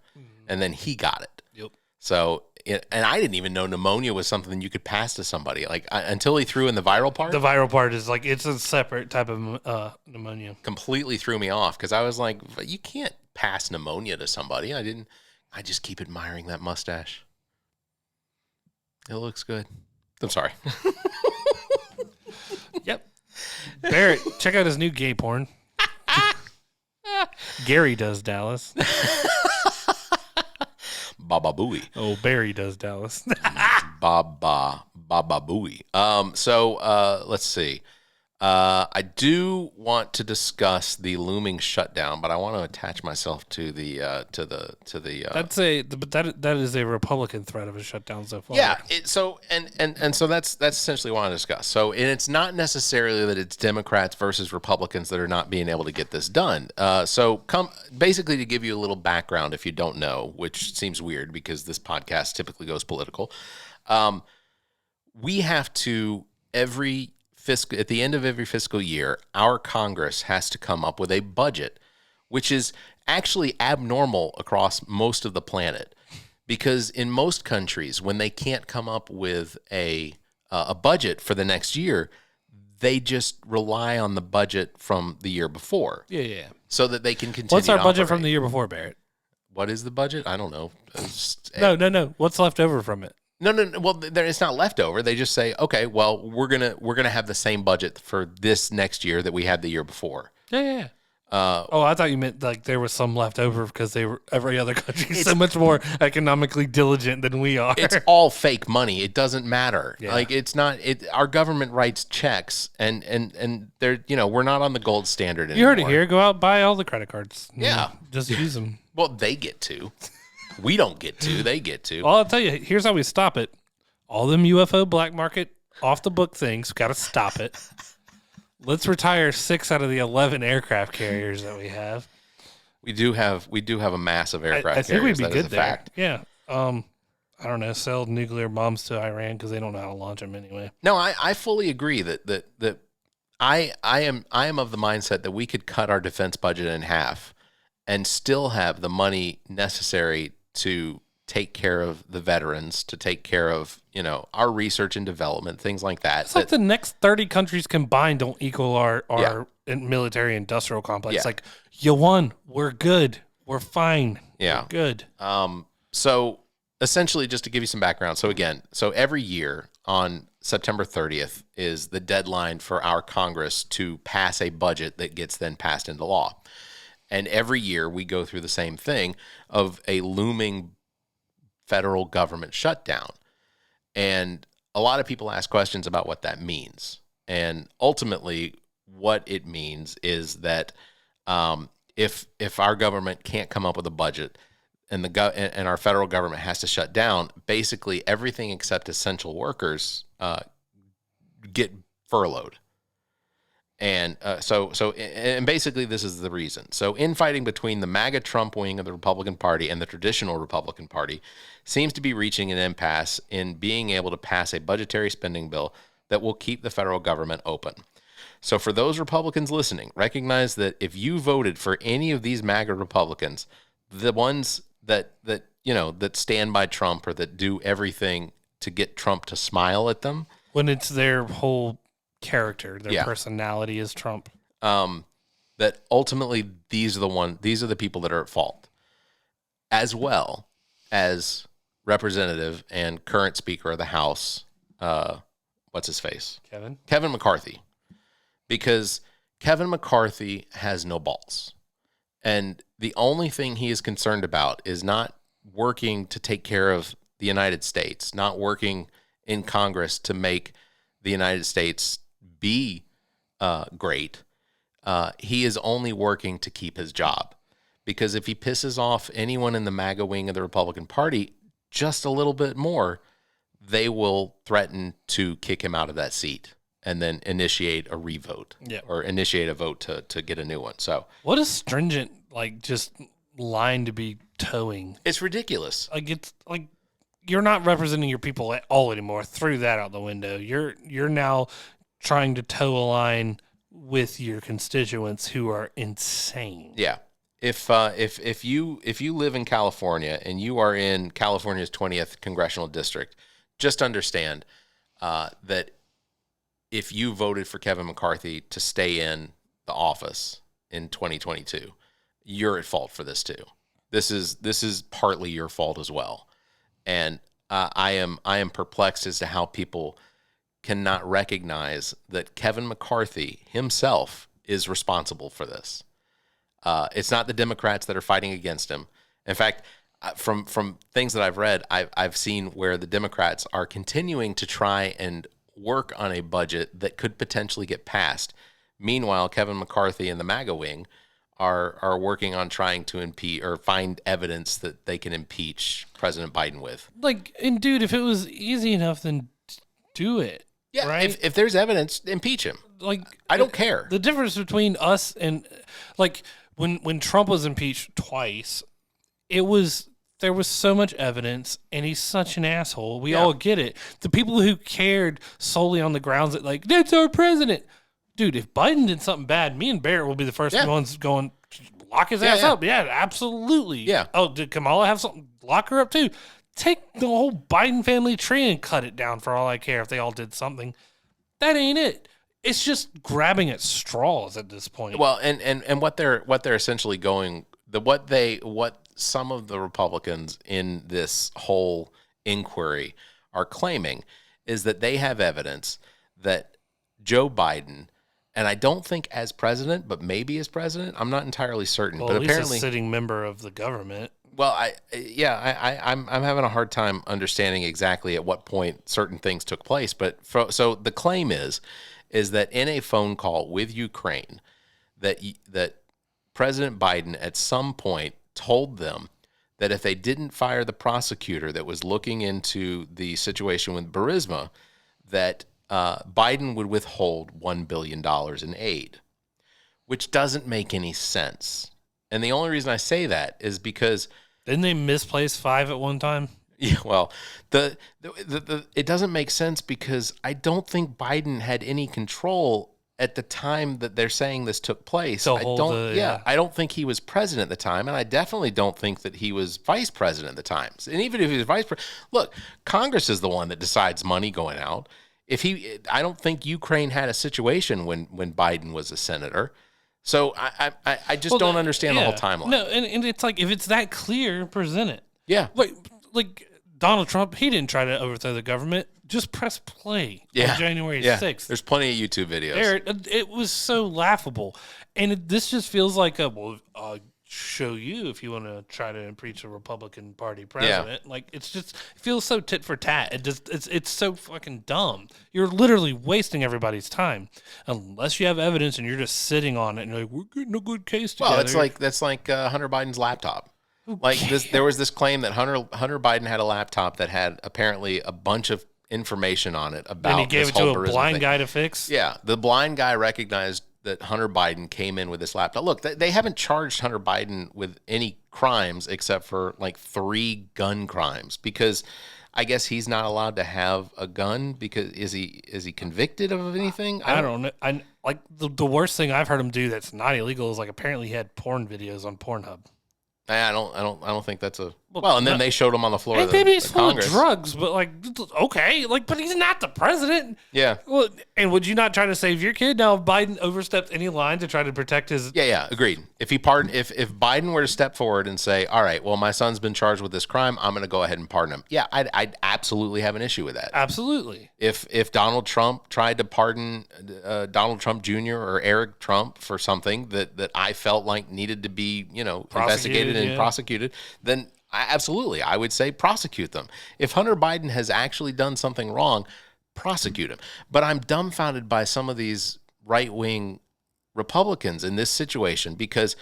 and then he got it. Yep. So, and I didn't even know pneumonia was something you could pass to somebody. Like until he threw in the viral part. The viral part is like it's a separate type of pneumonia. Completely threw me off because I was like, you can't pass pneumonia to somebody. I just keep admiring that mustache. It looks good. I'm sorry. Yep. Barrett, check out his new gay porn. Gary does Dallas. Baba Booey. Oh, Barry does Dallas. Baba Booey. So let's see. I do want to discuss the looming shutdown, but I want to attach myself to the. That is a Republican threat of a shutdown so far. Yeah. So that's essentially what I want to discuss. So, and it's not necessarily that it's Democrats versus Republicans that are not being able to get this done. So basically to give you a little background, if you don't know, which seems weird because this podcast typically goes political. We have to at the end of every fiscal year, our Congress has to come up with a budget, which is actually abnormal across most of the planet. Because in most countries, when they can't come up with a budget for the next year, they just rely on the budget from the year before. Yeah. So that they can continue. What's our budget from the year before, Barrett? What is the budget? I don't know. No. What's left over from it? No. Well, it's not leftover. They just say, okay, well, we're gonna have the same budget for this next year that we had the year before. Yeah. I thought you meant like there was some left over because every other country is so much more economically diligent than we are. It's all fake money. It doesn't matter. Yeah. Like it's not. Our government writes checks, and they're we're not on the gold standard anymore. You heard it here. Go out, buy all the credit cards. Yeah. Just use them. Well, they get to. We don't get to. They get to. Well, I'll tell you. Here's how we stop it. All them UFO black market off the book things. Got to stop it. Let's retire 6 out of the 11 aircraft carriers that we have. We do have a massive aircraft. I think we'd be that good is a there. fact. Yeah. I don't know. Sell nuclear bombs to Iran because they don't know how to launch them anyway. No, I fully agree that I am of the mindset that we could cut our defense budget in half and still have the money necessary to take care of the veterans, to take care of, our research and development, things like that. It's like the next 30 countries combined don't equal our military industrial complex. Yeah. Like, you won. We're good. We're fine. Yeah. We're good. So essentially, just to give you some background. So again, every year on September 30th is the deadline for our Congress to pass a budget that gets then passed into law. And every year we go through the same thing of a looming federal government shutdown. And a lot of people ask questions about what that means. And ultimately, what it means is that if our government can't come up with a budget and and our federal government has to shut down, basically everything except essential workers get furloughed. And and basically this is the reason. So infighting between the MAGA Trump wing of the Republican Party and the traditional Republican Party seems to be reaching an impasse in being able to pass a budgetary spending bill that will keep the federal government open. So for those Republicans listening, recognize that if you voted for any of these MAGA Republicans, the ones that stand by Trump or that do everything to get Trump to smile at them, When it's their whole character, their personality is Trump. That ultimately these are the people that are at fault, as well as Representative and current Speaker of the House, what's his face? Kevin McCarthy. Because Kevin McCarthy has no balls. And the only thing he is concerned about is not working to take care of the United States, not working in Congress to make the United States be great. He is only working to keep his job. Because if he pisses off anyone in the MAGA wing of the Republican Party just a little bit more, they will threaten to kick him out of that seat and then initiate a revote or initiate a vote to get a new one. So what a stringent, just line to be towing. It's ridiculous. It's like you're not representing your people at all anymore. Threw that out the window. You're now trying to toe a line with your constituents who are insane. Yeah. If you live in California and you are in California's 20th congressional district, just understand that if you voted for Kevin McCarthy to stay in the office in 2022, you're at fault for this too. This is partly your fault as well. And I am perplexed as to how people cannot recognize that Kevin McCarthy himself is responsible for this. It's not the Democrats that are fighting against him. In fact, from things that I've read, I've seen where the Democrats are continuing to try and work on a budget that could potentially get passed. Meanwhile, Kevin McCarthy and the MAGA wing are working on trying to impeach or find evidence that they can impeach President Biden with. And dude, if it was easy enough, then do it. Yeah, right? If there's evidence, impeach him. I don't care. The difference between us and when Trump was impeached twice, there was so much evidence, and he's such an asshole. We all get it. The people who cared solely on the grounds that that's our president. Dude, if Biden did something bad, me and Barrett will be the first ones going, lock his ass up. Yeah, absolutely. Yeah. Oh, did Kamala have something? Lock her up too. Take the whole Biden family tree and cut it down for all I care if they all did something. That ain't it. It's just grabbing at straws at this point. Well, and what they're essentially going, what some of the Republicans in this whole inquiry are claiming is that they have evidence that Joe Biden, and I don't think as president, but maybe as president, I'm not entirely certain. Well, but at least apparently, a sitting member of the government. well, I'm having a hard time understanding exactly at what point certain things took place. But so the claim is that in a phone call with Ukraine, that President Biden at some point told them that if they didn't fire the prosecutor that was looking into the situation with Burisma, that Biden would withhold $1 billion in aid, which doesn't make any sense. And the only reason I say that is because... Didn't they misplace 5 at one time? Yeah, well, the it doesn't make sense because I don't think Biden had any control at the time that they're saying this took place. I don't think he was president at the time, and I definitely don't think that he was vice president at the time. And even if he was vice president, look, Congress is the one that decides money going out. I don't think Ukraine had a situation when Biden was a senator. So I just don't understand the whole timeline. No, and it's like, if it's that clear, present it. Yeah. Like Donald Trump, he didn't try to overthrow the government. Just press play on January 6th. There's plenty of YouTube videos. It was so laughable. And this just feels like I'll show you if you want to try to impeach a Republican Party president. Like, it feels so tit for tat. It's so fucking dumb. You're literally wasting everybody's time unless you have evidence and you're just sitting on it and you're like, we're getting a good case together. Well, that's like Hunter Biden's laptop. There was this claim that Hunter Biden had a laptop that had apparently a bunch of information on it about. And he gave it to a blind guy to fix. Yeah, the blind guy recognized that Hunter Biden came in with this laptop. Look, they haven't charged Hunter Biden with any crimes except for like 3 gun crimes, because I guess he's not allowed to have a gun because is he convicted of anything? I don't know. I like the worst thing I've heard him do that's not illegal is like apparently he had porn videos on Pornhub. I don't think that's a well. And then they showed him on the floor of maybe he's full Congress. of drugs, but like, okay, like, but he's not the president. Yeah. Well, and would you not try to save your kid? Now, if Biden overstepped any line to try to protect his. Yeah, agreed. If Biden were to step forward and say, "All right, well, my son's been charged with this crime, I'm going to go ahead and pardon him." Yeah, I'd absolutely have an issue with that. Absolutely. If Donald Trump tried to pardon Donald Trump Jr. or Eric Trump for something that I felt like needed to be, investigated and prosecuted, then I would say prosecute them. If Hunter Biden has actually done something wrong, prosecute him. But I'm dumbfounded by some of these right-wing Republicans in this situation, because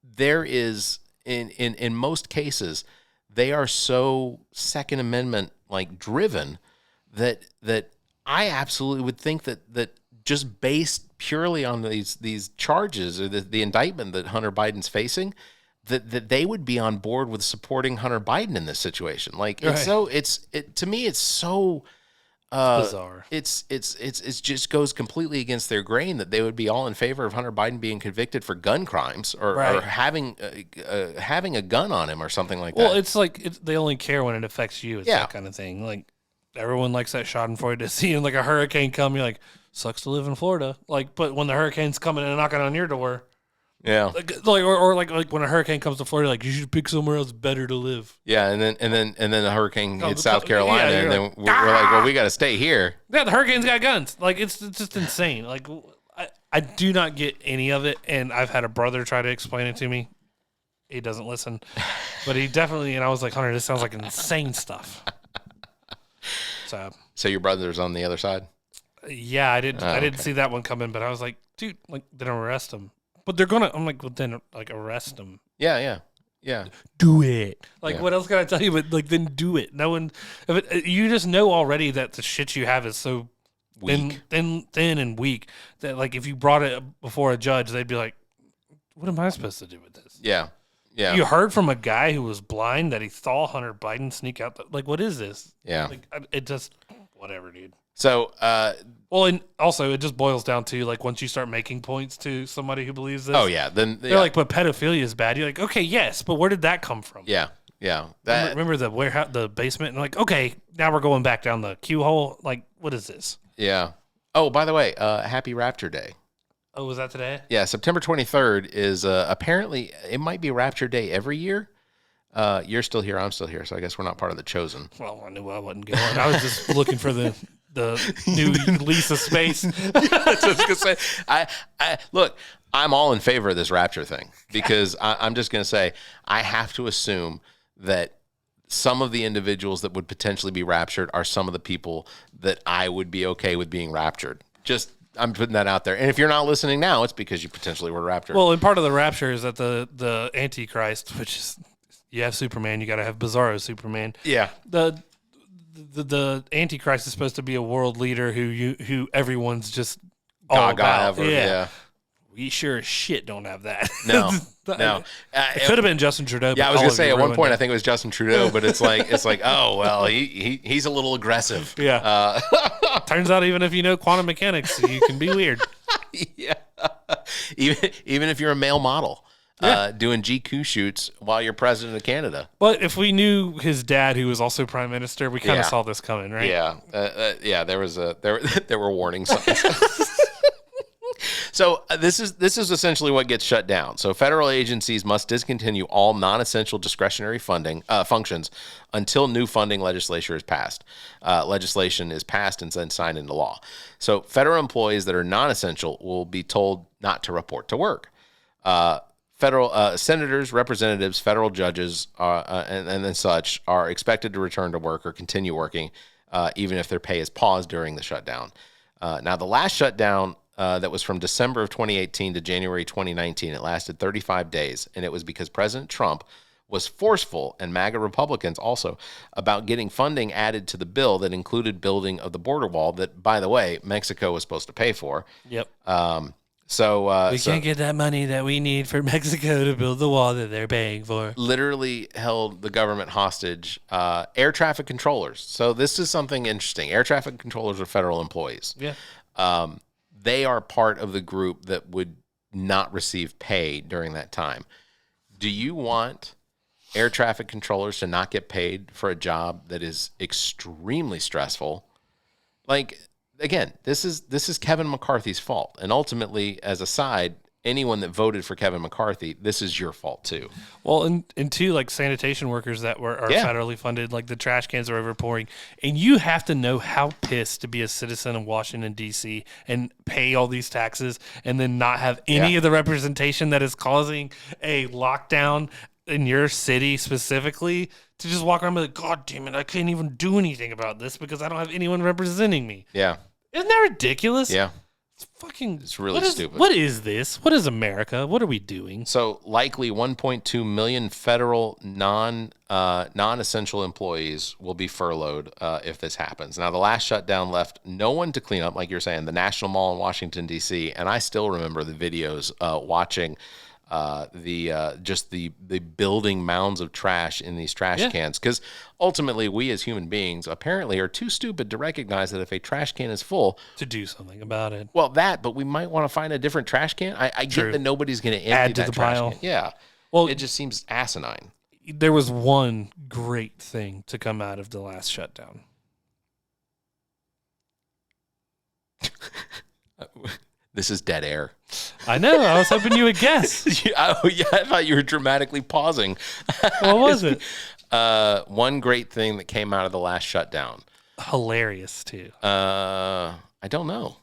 there is, in most cases, they are so Second Amendment like driven that I absolutely would think that just based purely on these charges or the indictment that Hunter Biden's facing, that they would be on board with supporting Hunter Biden in this situation. Like, right. To me, it's so bizarre. It's just goes completely against their grain that they would be all in favor of Hunter Biden being convicted for gun crimes or having a gun on him or something like that. Well, it's like they only care when it affects you. It's that kind of thing. Like, everyone likes that Schadenfreude to see like a hurricane come. You're like, sucks to live in Florida. Like, but when the hurricane's coming and knocking on your door. Yeah, like when a hurricane comes to Florida, like, you should pick somewhere else better to live. Yeah, and then the hurricane hits South Carolina, and then we're like, well, we got to stay here. Yeah, the hurricane's got guns. Like, it's just insane. Like, I do not get any of it, and I've had a brother try to explain it to me. He doesn't listen, but he definitely. And I was like, Hunter, this sounds like insane stuff. So your brother's on the other side. Yeah, I didn't see that one coming, but I was like, dude, like, then arrest him. But they're gonna. I'm like, well, then like arrest him. Yeah. Do it. Like, what else can I tell you? But like, then do it. No one. You just know already that the shit you have is so weak, thin and weak that like if you brought it before a judge, they'd be like, what am I supposed to do with this? Yeah. You heard from a guy who was blind that he saw Hunter Biden sneak out. Like, what is this? Yeah. Like, it just whatever, dude. So, well, and also it just boils down to like once you start making points to somebody who believes this. Oh yeah, then they're like, but pedophilia is bad. You're like, okay, yes, but where did that come from? Yeah. Remember the warehouse, the basement, and like, okay, now we're going back down the Q hole. Like, what is this? Yeah. Oh, by the way, Happy Rapture Day. Oh, was that today? Yeah, September 23rd is apparently it might be Rapture Day every year. You're still here. I'm still here. So I guess we're not part of the chosen. Well, I knew I wasn't going. I was just looking for the new lease of space. That's what I was going to say. Look, I'm all in favor of this rapture thing because I'm just going to say I have to assume that some of the individuals that would potentially be raptured are some of the people that I would be okay with being raptured. Just I'm putting that out there. And if you're not listening now, it's because you potentially were raptured. Well, and part of the rapture is that the Antichrist, which is you have Superman, you got to have Bizarro Superman. Yeah. The Antichrist is supposed to be a world leader who everyone's just all about. Yeah. We sure as shit don't have that. No. It could have been Justin Trudeau. Yeah, I was gonna say at one point I think it was Justin Trudeau, but it's like oh well, he's a little aggressive. Yeah. Turns out even if you know quantum mechanics, you can be weird. Yeah. Even if you're a male model. Doing GQ shoots while you're president of Canada. But if we knew his dad, who was also prime minister, we kind of saw this coming, right? Yeah. There were warning signs. So this is essentially what gets shut down. So federal agencies must discontinue all non-essential discretionary funding functions until new funding legislation is passed. Legislation is passed and then signed into law. So federal employees that are non-essential will be told not to report to work. Federal senators, representatives, federal judges, and such are expected to return to work or continue working, even if their pay is paused during the shutdown. Now, the last shutdown that was from December of 2018 to January 2019, it lasted 35 days, and it was because President Trump was forceful, and MAGA Republicans also, about getting funding added to the bill that included building of the border wall that, by the way, Mexico was supposed to pay for. Yep. We can't get that money that we need for Mexico to build the wall that they're paying for. Literally held the government hostage. Air traffic controllers. So this is something interesting. Air traffic controllers are federal employees. Yeah. They are part of the group that would not receive pay during that time. Do you want air traffic controllers to not get paid for a job that is extremely stressful? Like, again, this is Kevin McCarthy's fault. And ultimately, as a side, anyone that voted for Kevin McCarthy, this is your fault too. Well, and two, like sanitation workers that are federally funded, like the trash cans are overpouring. And you have to know how pissed to be a citizen of Washington, D.C. and pay all these taxes and then not have any of the representation that is causing a lockdown in your city specifically, to just walk around and be like, God damn it, I can't even do anything about this because I don't have anyone representing me. Yeah. Isn't that ridiculous? Yeah. It's really stupid. What is this? What is America? What are we doing? So likely 1.2 million federal non-essential employees will be furloughed if this happens. Now, the last shutdown left no one to clean up, like you're saying, the National Mall in Washington, D.C., and I still remember the videos watching the building mounds of trash in these trash cans, because ultimately we as human beings apparently are too stupid to recognize that if a trash can is full, to do something about it. Well, but we might want to find a different trash can. I get that nobody's going to empty add to that the trash pile. can. Yeah, well, it just seems asinine. There was one great thing to come out of the last shutdown. This is dead air. I know. I was hoping you would guess. I thought you were dramatically pausing. What was it? One great thing that came out of the last shutdown. Hilarious, too. I don't know.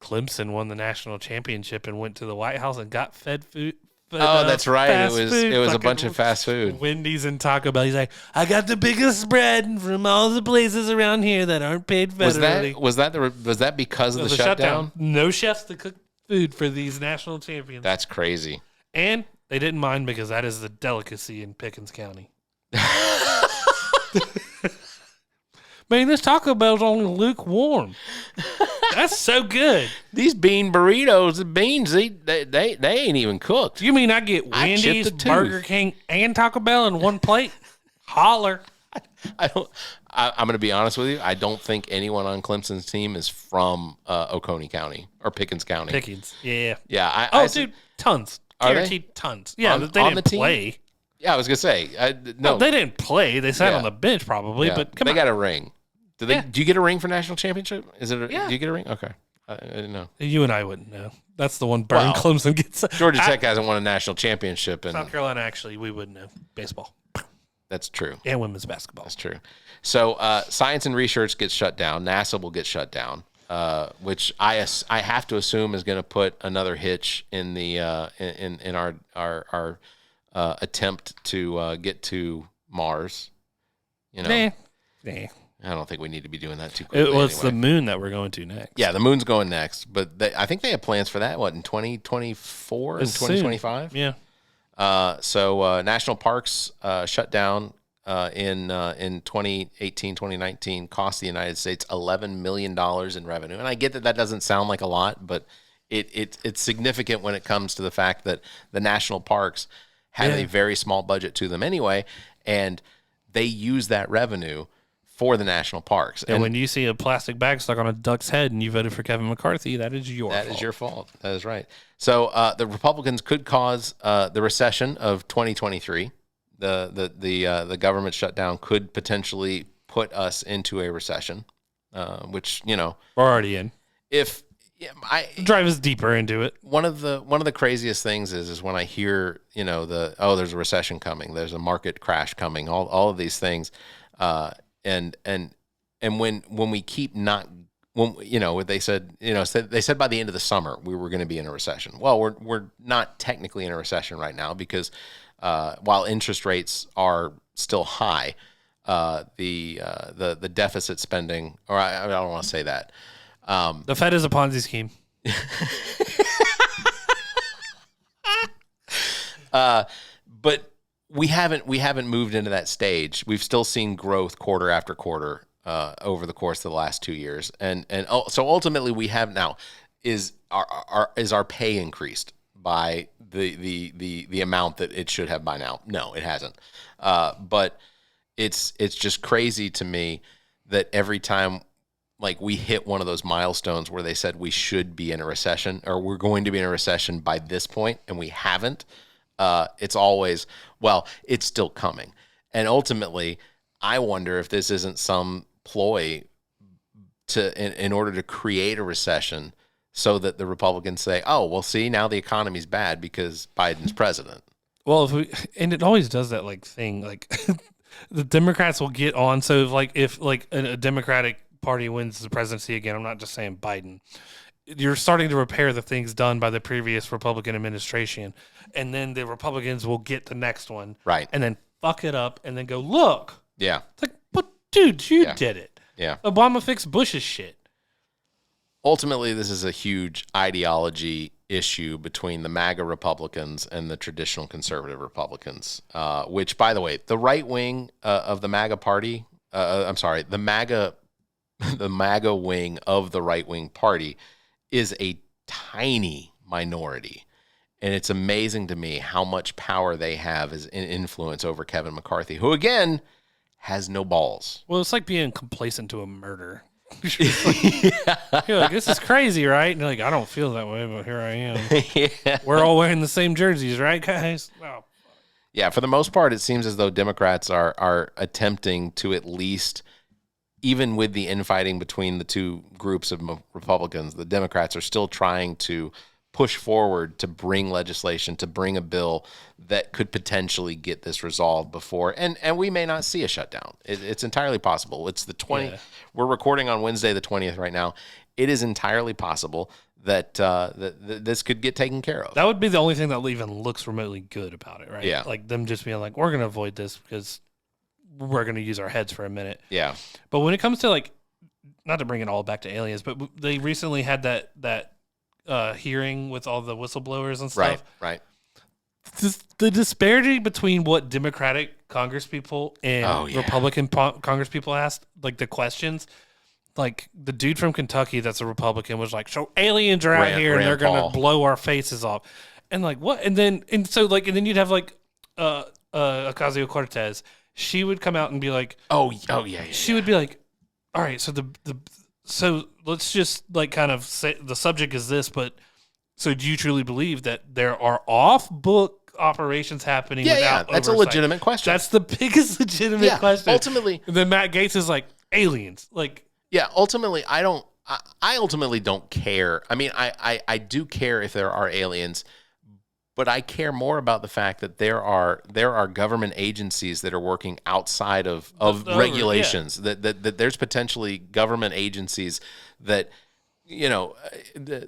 Clemson won the national championship and went to the White House and got fed food. That's right. It was like a bunch of fast food. Wendy's and Taco Bell. He's like, I got the biggest spread from all the places around here that aren't paid federally. Was that because of the shutdown? No chefs to cook food for these national champions. That's crazy. And they didn't mind because that is the delicacy in Pickens County. Man, this Taco Bell's only lukewarm. That's so good. These bean burritos, the beans, they ain't even cooked. You mean I get Wendy's, Burger King, and Taco Bell in one plate? Holler. I'm going to be honest with you. I don't think anyone on Clemson's team is from Oconee County or Pickens County. Pickens, yeah. Yeah. Dude, tons. Guaranteed tons. Yeah, they didn't play. Yeah, I was going to say. No, they didn't play. They sat on the bench probably, but come on. They got a ring. Do you get a ring for national championship? Do you get a ring? Okay. I didn't know. You and I wouldn't know. That's the one Burn Clemson gets. Georgia Tech hasn't won a national championship. And South Carolina, actually, we wouldn't know. Baseball. That's true. And women's basketball. That's true. So science and research gets shut down. NASA will get shut down, which I have to assume is going to put another hitch in the in our attempt to get to Mars. You know, Nah. I don't think we need to be doing that too quickly. It's the moon that we're going to next. Yeah, the moon's going next, but I think they have plans for that. What, in 2024 and 2025? Yeah. So national parks shut down in 2018, 2019, cost the United States $11 million in revenue. And I get that doesn't sound like a lot, but it's significant when it comes to the fact that the national parks have a very small budget to them anyway, and they use that revenue for the national parks. And when you see a plastic bag stuck on a duck's head and you voted for Kevin McCarthy, that is your fault. That is your fault. That is right. So the Republicans could cause the recession of 2023. The government shutdown could potentially put us into a recession, which, you know, we're already in. If drive us deeper into it. One of the craziest things is when I hear, you know, there's a recession coming, there's a market crash coming, all of these things, and when we keep not, when, you know, they said by the end of the summer we were going to be in a recession. Well, we're not technically in a recession right now because while interest rates are still high, the deficit spending, or I don't want to say that. The Fed is a Ponzi scheme. But we haven't moved into that stage. We've still seen growth quarter after quarter over the course of the last 2 years, and so ultimately we have now is our pay increased by the amount that it should have by now? No, it hasn't. But it's just crazy to me that every time, like, we hit one of those milestones where they said we should be in a recession or we're going to be in a recession by this point, and we haven't. It's always, well, it's still coming. And ultimately, I wonder if this isn't some ploy in order to create a recession so that the Republicans say, oh, well, see, now the economy's bad because Biden's president. Well, and it always does that thing, the Democrats will get on. So if a Democratic Party wins the presidency again, I'm not just saying Biden, you're starting to repair the things done by the previous Republican administration, and then the Republicans will get the next one, right, and then fuck it up, and then go, look, yeah, it's like, but dude, you did it, yeah. Obama fixed Bush's shit. Ultimately, this is a huge ideology issue between the MAGA Republicans and the traditional conservative Republicans, which, by the way, the right wing of the MAGA party, the MAGA wing of the right wing party is a tiny minority. And it's amazing to me how much power they have as an influence over Kevin McCarthy, who, again, has no balls. Well, it's like being complacent to a murder. You're like, this is crazy, right? And you're like, I don't feel that way, but here I am. Yeah. We're all wearing the same jerseys, right, guys? Oh. Yeah, for the most part, it seems as though Democrats are attempting to, at least, even with the infighting between the two groups of Republicans, the Democrats are still trying to push forward to bring legislation, to bring a bill that could potentially get this resolved before. And we may not see a shutdown. It's entirely possible. It's the 20th. Yeah. We're recording on Wednesday, the 20th right now. It is entirely possible that this could get taken care of. That would be the only thing that even looks remotely good about it, right? Yeah. Like them just being like, we're going to avoid this because we're going to use our heads for a minute. Yeah. But when it comes to, not to bring it all back to aliens, but they recently had that hearing with all the whistleblowers and stuff. Right. The disparity between what Democratic congresspeople and Republican congresspeople asked, the questions, the dude from Kentucky that's a Republican was like, so aliens are out here and they're going to blow our faces off. And what? And then you'd have Ocasio-Cortez. She would come out and be like, oh yeah. She would be like, all right, so so let's just kind of say the subject is this, but so do you truly believe that there are off-book operations happening without that's oversight? a legitimate question. That's the biggest legitimate question. Ultimately. And then Matt Gaetz is like, aliens. Yeah, ultimately, I don't I ultimately don't care. I mean, I do care if there are aliens, but I care more about the fact that there are government agencies that are working outside of regulations. That there's potentially government agencies that,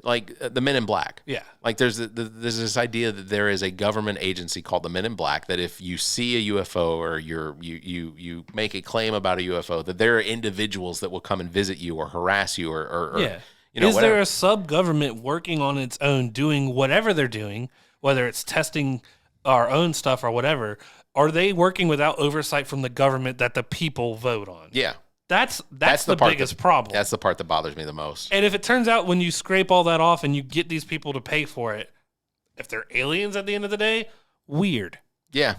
like the Men in Black. Yeah. Like there's this idea that there is a government agency called the Men in Black that if you see a UFO or you make a claim about a UFO, that there are individuals that will come and visit you or harass you or Yeah. Is there a sub-government working on its own, doing whatever they're doing, whether it's testing our own stuff or whatever? Are they working without oversight from the government that the people vote on? Yeah. That's the biggest problem. That's the part that bothers me the most. And if it turns out when you scrape all that off and you get these people to pay for it, if they're aliens at the end of the day, weird. Yeah.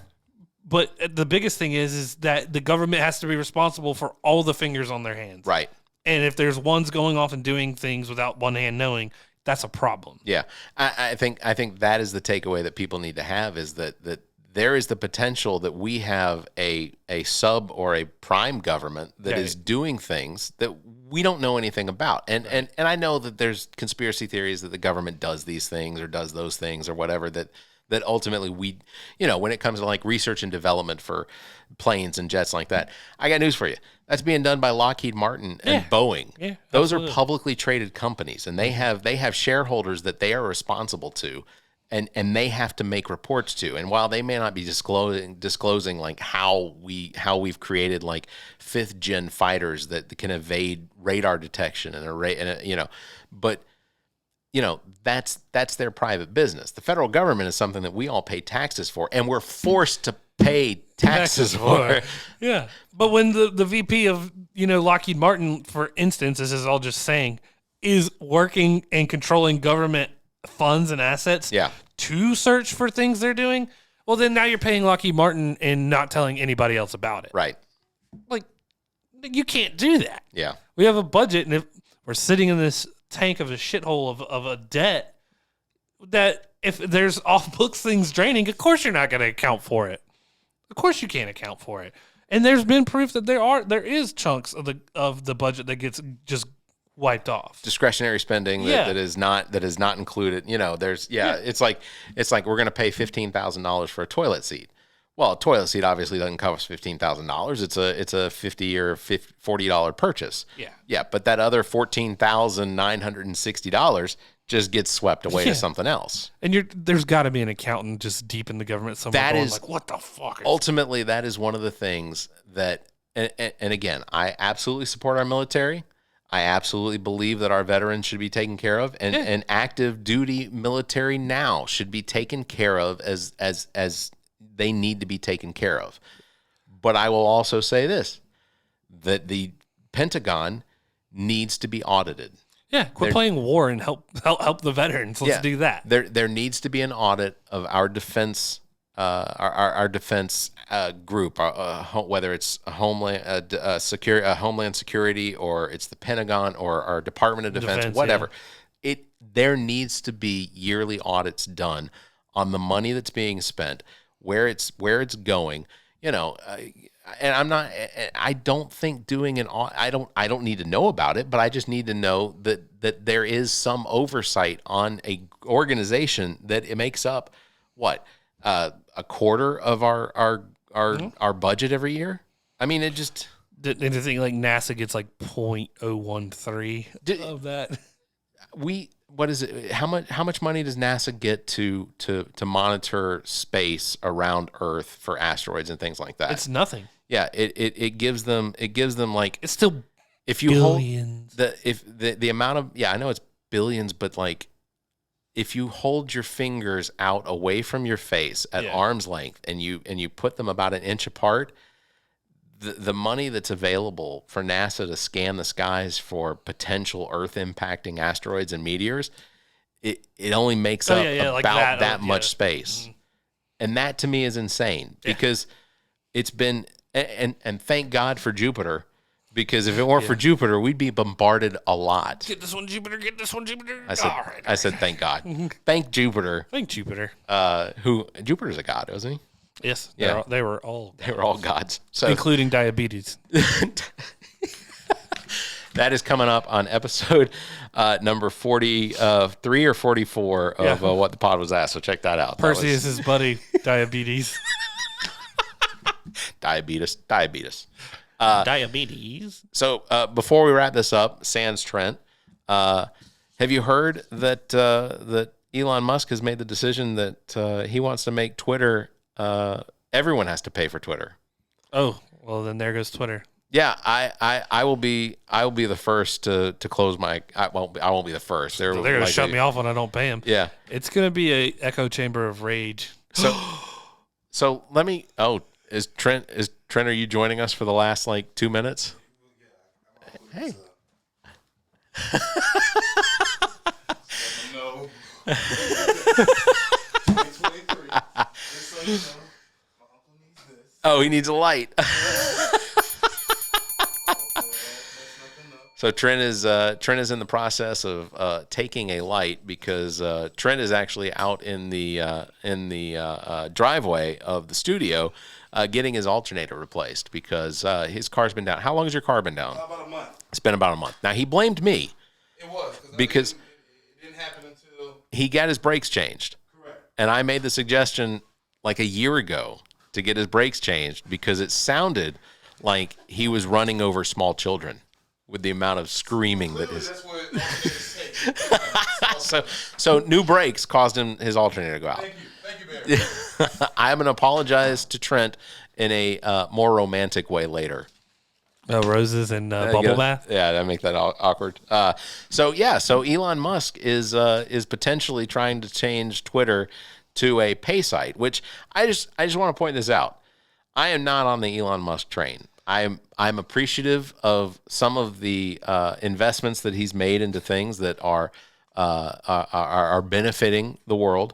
But the biggest thing is that the government has to be responsible for all the fingers on their hands. Right. And if there's ones going off and doing things without one hand knowing, that's a problem. Yeah. I think that is the takeaway that people need to have, is that there is the potential that we have a sub or a prime government that is doing things that we don't know anything about. And I know that there's conspiracy theories that the government does these things or does those things or whatever, that ultimately we, when it comes to like research and development for planes and jets like that, I got news for you. That's being done by Lockheed Martin and Boeing. Yeah, those are publicly traded companies, and they have shareholders that they are responsible to. And they have to make reports to. And while they may not be disclosing like how we've created like 5th gen fighters that can evade radar detection but that's their private business. The federal government is something that we all pay taxes for, and we're forced to pay taxes for. Yeah. But when the VP of Lockheed Martin, for instance, this is all just saying, is working and controlling government funds and assets to search for things they're doing, well, then now you're paying Lockheed Martin and not telling anybody else about it. Right. Like, you can't do that. Yeah. We have a budget, and if we're sitting in this tank of a shithole of a debt, that if there's off-books things draining, of course you're not going to account for it. Of course you can't account for it. And there's been proof that there is chunks of the budget that gets just wiped off. Discretionary spending that is not included. It's like we're going to pay $15,000 for a toilet seat. Well, a toilet seat obviously doesn't cost $15,000. It's a $50 or $40 purchase. Yeah. Yeah, but that other $14,960 just gets swept away to something else. And there's got to be an accountant just deep in the government somewhere. That is like, what the fuck? Ultimately, that is one of the things that, and again, I absolutely support our military. I absolutely believe that our veterans should be taken care of, and active duty military now should be taken care of as they need to be taken care of. But I will also say this, that the Pentagon needs to be audited. Yeah, quit playing war and help the veterans. Let's do that. There needs to be an audit of our defense our defense group, whether it's Homeland Security or it's the Pentagon or our Department of Defense, whatever. Yeah. There needs to be yearly audits done on the money that's being spent, where it's going. And I don't think doing I don't need to know about it, but I just need to know that there is some oversight on a organization that it makes up a quarter of our budget every year. I mean, it just. And to think like NASA gets like 0.013 of that. What is it? How much money does NASA get to monitor space around Earth for asteroids and things like that? It's nothing. Yeah, it gives them like, it's still if you billions. Hold the amount of, I know it's billions, but like, if you hold your fingers out away from your face at arm's length and you put them about an inch apart, the money that's available for NASA to scan the skies for potential Earth impacting asteroids and meteors, it only makes up about that much space. Mm-hmm. And that to me is insane because it's been, and thank God for Jupiter. Because if it weren't for Jupiter, we'd be bombarded a lot. Get this one, Jupiter. Get this one, Jupiter. I said, thank God. Thank Jupiter. Thank Jupiter. Jupiter's a god, wasn't he? Yes. They were all gods. So, including diabetes. That is coming up on episode number 43 or 44 of What the Pod Was Asked. So check that out. Percy is his buddy, Diabetes. Diabetes. Diabetes. So before we wrap this up, sans Trent, have you heard that that Elon Musk has made the decision that he wants to make Twitter, everyone has to pay for Twitter? Oh, well then there goes Twitter. Yeah, I will be the first to close my. I won't be the first. They're gonna shut me off when I don't pay them. Yeah, it's gonna be a echo chamber of rage. So let me. Oh, is Trent? Are you joining us for the last 2 minutes? Hey. No. Oh, he needs a light. So Trent is in the process of taking a light because Trent is actually out in the driveway of the studio getting his alternator replaced because his car's been down. How long has your car been down? About a month. It's been about a month. Now he blamed me. It was because it didn't happen until he got his brakes changed. Correct. And I made the suggestion a year ago to get his brakes changed because it sounded like he was running over small children with the amount of screaming that is. That's what it is. So new brakes caused his alternator to go out. Thank you, Barry. I'm going to apologize to Trent in a more romantic way later. Roses and bubble bath. Yeah, that make that awkward. So Elon Musk is potentially trying to change Twitter to a pay site, which I just want to point this out. I am not on the Elon Musk train. I'm appreciative of some of the investments that he's made into things that are benefiting the world.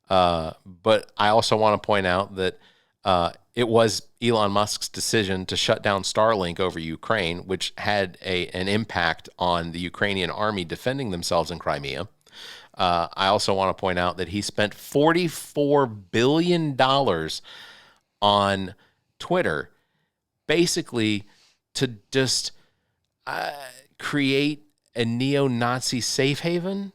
But I also want to point out that it was Elon Musk's decision to shut down Starlink over Ukraine, which had an impact on the Ukrainian army defending themselves in Crimea. I also want to point out that he spent $44 billion on Twitter, basically to just create a neo-Nazi safe haven.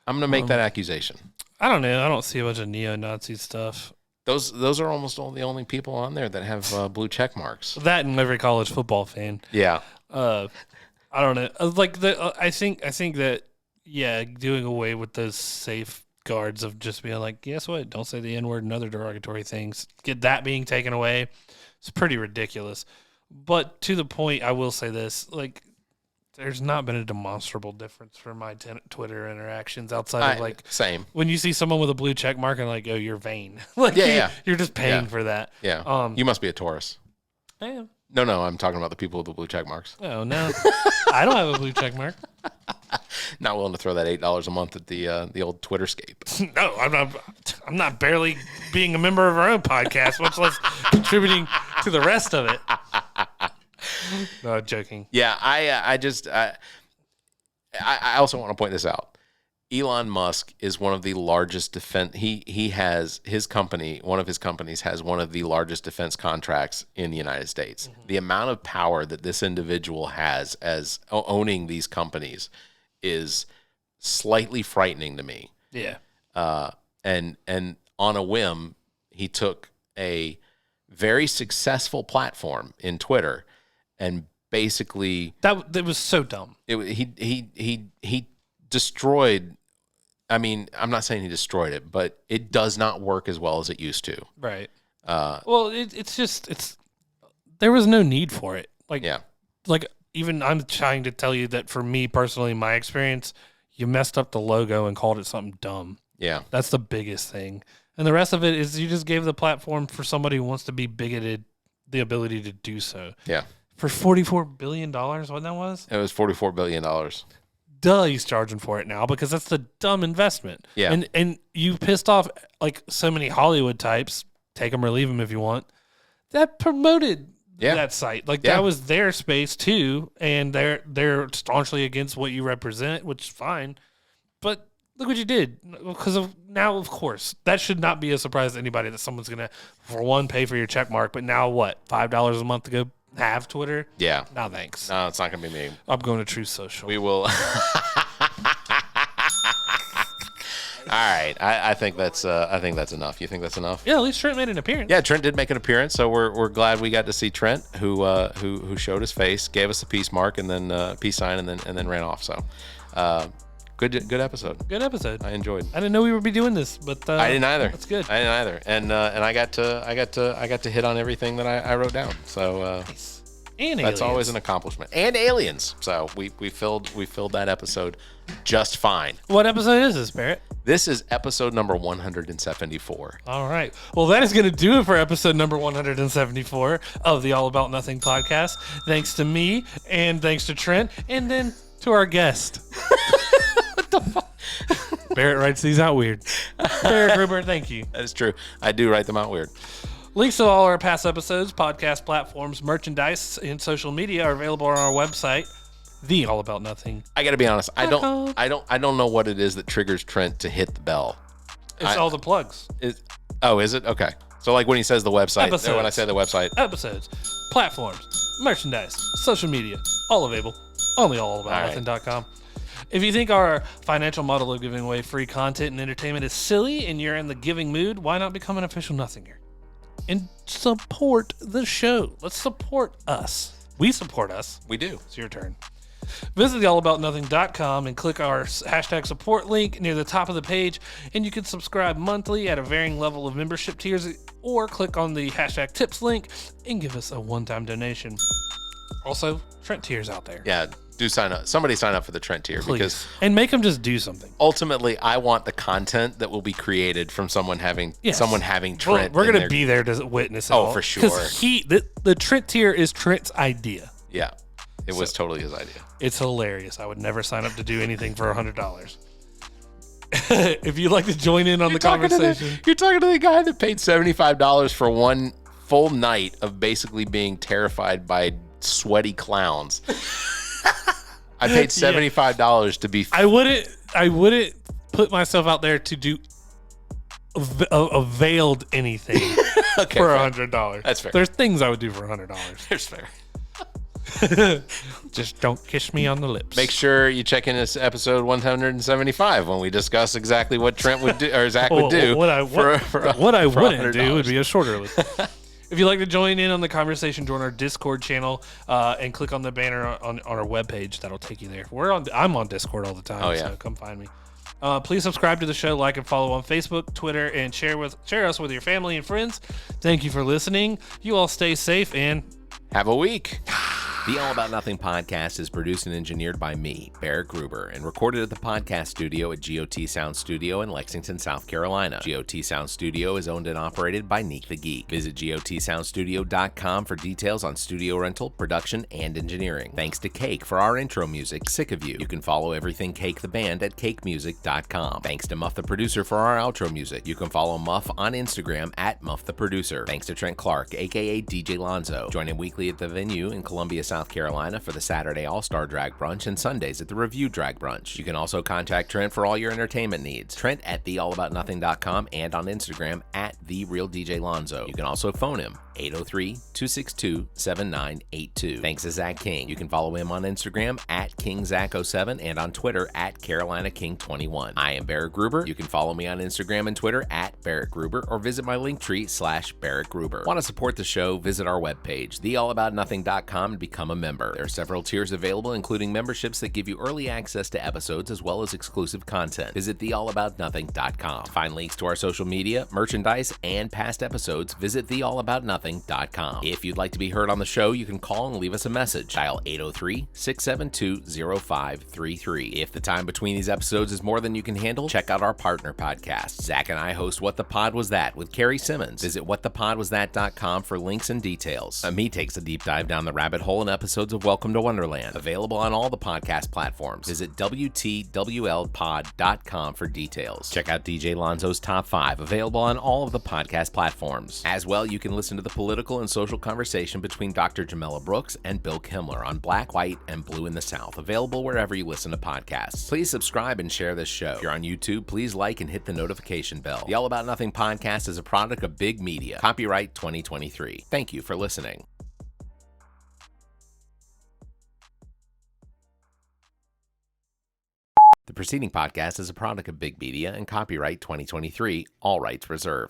I'm going to make that accusation. I don't know. I don't see a bunch of neo-Nazi stuff. Those are almost all the only people on there that have blue check marks. That and every college football fan. Yeah. I don't know. I think that doing away with those safeguards of just being like, guess what? Don't say the N-word and other derogatory things. Get that being taken away. It's pretty ridiculous. But to the point, I will say this: there's not been a demonstrable difference for my Twitter interactions outside of same. When you see someone with a blue check mark and oh, you're vain. You're just paying for that. Yeah. You must be a Taurus. I am. No, I'm talking about the people with the blue check marks. Oh no, I don't have a blue check mark. Not willing to throw that $8 a month at the old Twitterscape. No, I'm not barely being a member of our own podcast, much less contributing to the rest of it. No, joking. Yeah, I also want to point this out. Elon Musk is one of the largest defense. He has his company. One of his companies has one of the largest defense contracts in the United States. Mm-hmm. The amount of power that this individual has as owning these companies is slightly frightening to me. Yeah. And on a whim, he took a very successful platform in Twitter and basically that was so dumb. He destroyed. I mean, I'm not saying he destroyed it, but it does not work as well as it used to. Right. Well, it's there was no need for it. Even I'm trying to tell you that for me personally, my experience, you messed up the logo and called it something dumb. Yeah. That's the biggest thing. And the rest of it is you just gave the platform for somebody who wants to be bigoted the ability to do so. Yeah. For $44 billion, what that was? It was $44 billion. Duh, he's charging for it now because that's the dumb investment. Yeah. And you pissed off so many Hollywood types, take them or leave them if you want, that promoted that site. That was their space too, and they're staunchly against what you represent, which is fine. But look what you did. Because now, of course, that should not be a surprise to anybody that someone's going to, for one, pay for your check mark, but now what, $5 a month to go have Twitter, Yeah. no thanks. No, it's not going to be me. I'm going to Truth Social. We will. All right. I think that's enough. You think that's enough? Yeah, at least Trent made an appearance. Yeah, Trent did make an appearance, so we're glad we got to see Trent, who showed his face, gave us a peace mark, and then peace sign, and then ran off. So, good episode. Good episode. I enjoyed. I didn't know we would be doing this, but I didn't either. That's good. I didn't either, and I got to hit on everything that I wrote down. So Nice. And that's aliens. always an accomplishment. And aliens. So we filled that episode just fine. What episode is this, Barrett? This is episode number 174. All right. Well, that is going to do it for episode number 174 of the All About Nothing podcast. Thanks to me, and thanks to Trent, and then to our guest. What the fuck? Barrett writes these out weird. Barrett Gruber, thank you. That is true. I do write them out weird. Links to all our past episodes, podcast platforms, merchandise, and social media are available on our website, The All About Nothing. I got to be honest. I don't know what it is that triggers Trent to hit the bell. It's all the plugs. Is it? Okay. So like when he says the website, Episodes. or when I say the website. Episodes, platforms, merchandise, social media, all available on the allaboutnothing.com. If you think our financial model of giving away free content and entertainment is silly and you're in the giving mood, why not become an official Nothinger and support the show? Let's support us. We support us. We do. It's your turn. Visit theallaboutnothing.com and click our hashtag support link near the top of the page, and you can subscribe monthly at a varying level of membership tiers, or click on the hashtag tips link and give us a one-time donation. Also, Trent tiers out there. Yeah. Do sign up. Somebody sign up for the Trent tier, Please. because And make them just do something. ultimately I want the content that will be created from someone having Yes. Trent. Well, we're in going their- to be there to witness it Oh, all. for sure. Because the Trent tier is Trent's idea. Yeah. It was totally his idea. It's hilarious. I would never sign up to do anything for $100. If you'd like to join in on the conversation. You're talking to the guy that paid $75 for one full night of basically being terrified by sweaty clowns. I paid $75 to be. I wouldn't put myself out there to do a veiled anything Okay, for fair. $100. That's fair. There's things I would do for $100. There's fair. Just don't kiss me on the lips. Make sure you check in this episode 175 when we discuss exactly what Trent would do or Zach would do. What I wouldn't do would $100. be a shorter list. If you'd like to join in on the conversation, join our Discord channel and click on the banner on our webpage. That'll take you there. I'm on Discord all the time, Oh, yeah. so come find me. Please subscribe to the show, like and follow on Facebook, Twitter, and share us with your family and friends. Thank you for listening. You all stay safe and Have a week. The All About Nothing podcast is produced and engineered by me, Barrett Gruber, and recorded at the podcast studio at GOT Sound Studio in Lexington, South Carolina. GOT Sound Studio is owned and operated by Neek the Geek. Visit gotsoundstudio.com for details on studio rental, production, and engineering. Thanks to Cake for our intro music, Sick of You. You can follow everything Cake the Band at cakemusic.com. Thanks to Muff the Producer for our outro music. You can follow Muff on Instagram at Muff the Producer. Thanks to Trent Clark, aka DJ Lonzo. Join him weekly at the venue in Columbia, South Carolina for the Saturday All-Star Drag Brunch and Sundays at the Review Drag Brunch. You can also contact Trent for all your entertainment needs. Trent at theallaboutnothing.com and on Instagram at TheRealDJLonzo. You can also phone him 803-262-7982. Thanks to Zach King. You can follow him on Instagram at KingZach07 and on Twitter at CarolinaKing21. I am Barrett Gruber. You can follow me on Instagram and Twitter at Barrett Gruber or visit my Linktree /Barrett Gruber. Want to support the show? Visit our webpage, theallaboutnothing.com, and become a member. There are several tiers available, including memberships that give you early access to episodes as well as exclusive content. Visit theallaboutnothing.com. To find links to our social media, merchandise, and past episodes, visit theallaboutnothing.com. If you'd like to be heard on the show, you can call and leave us a message. Dial 803-672-0533. If the time between these episodes is more than you can handle, check out our partner podcast. Zach and I host What the Pod Was That with Carrie Simmons. Visit whatthepodwasthat.com for links and details. Me takes a deep dive down the rabbit hole in episodes of Welcome to Wonderland. Available on all the podcast platforms. Visit WTWLpod.com for details. Check out DJ Lonzo's Top 5, available on all of the podcast platforms. As well, you can listen to the political and social conversation between Dr. Jamela Brooks and Bill Kimmler on Black, White, and Blue in the South, available wherever you listen to podcasts. Please subscribe and share this show. If you're on YouTube, please like and hit the notification bell. The All About Nothing podcast is a product of Big Media. Copyright 2023. Thank you for listening. preceding podcast is a product of Big Media and copyright 2023, all rights reserved.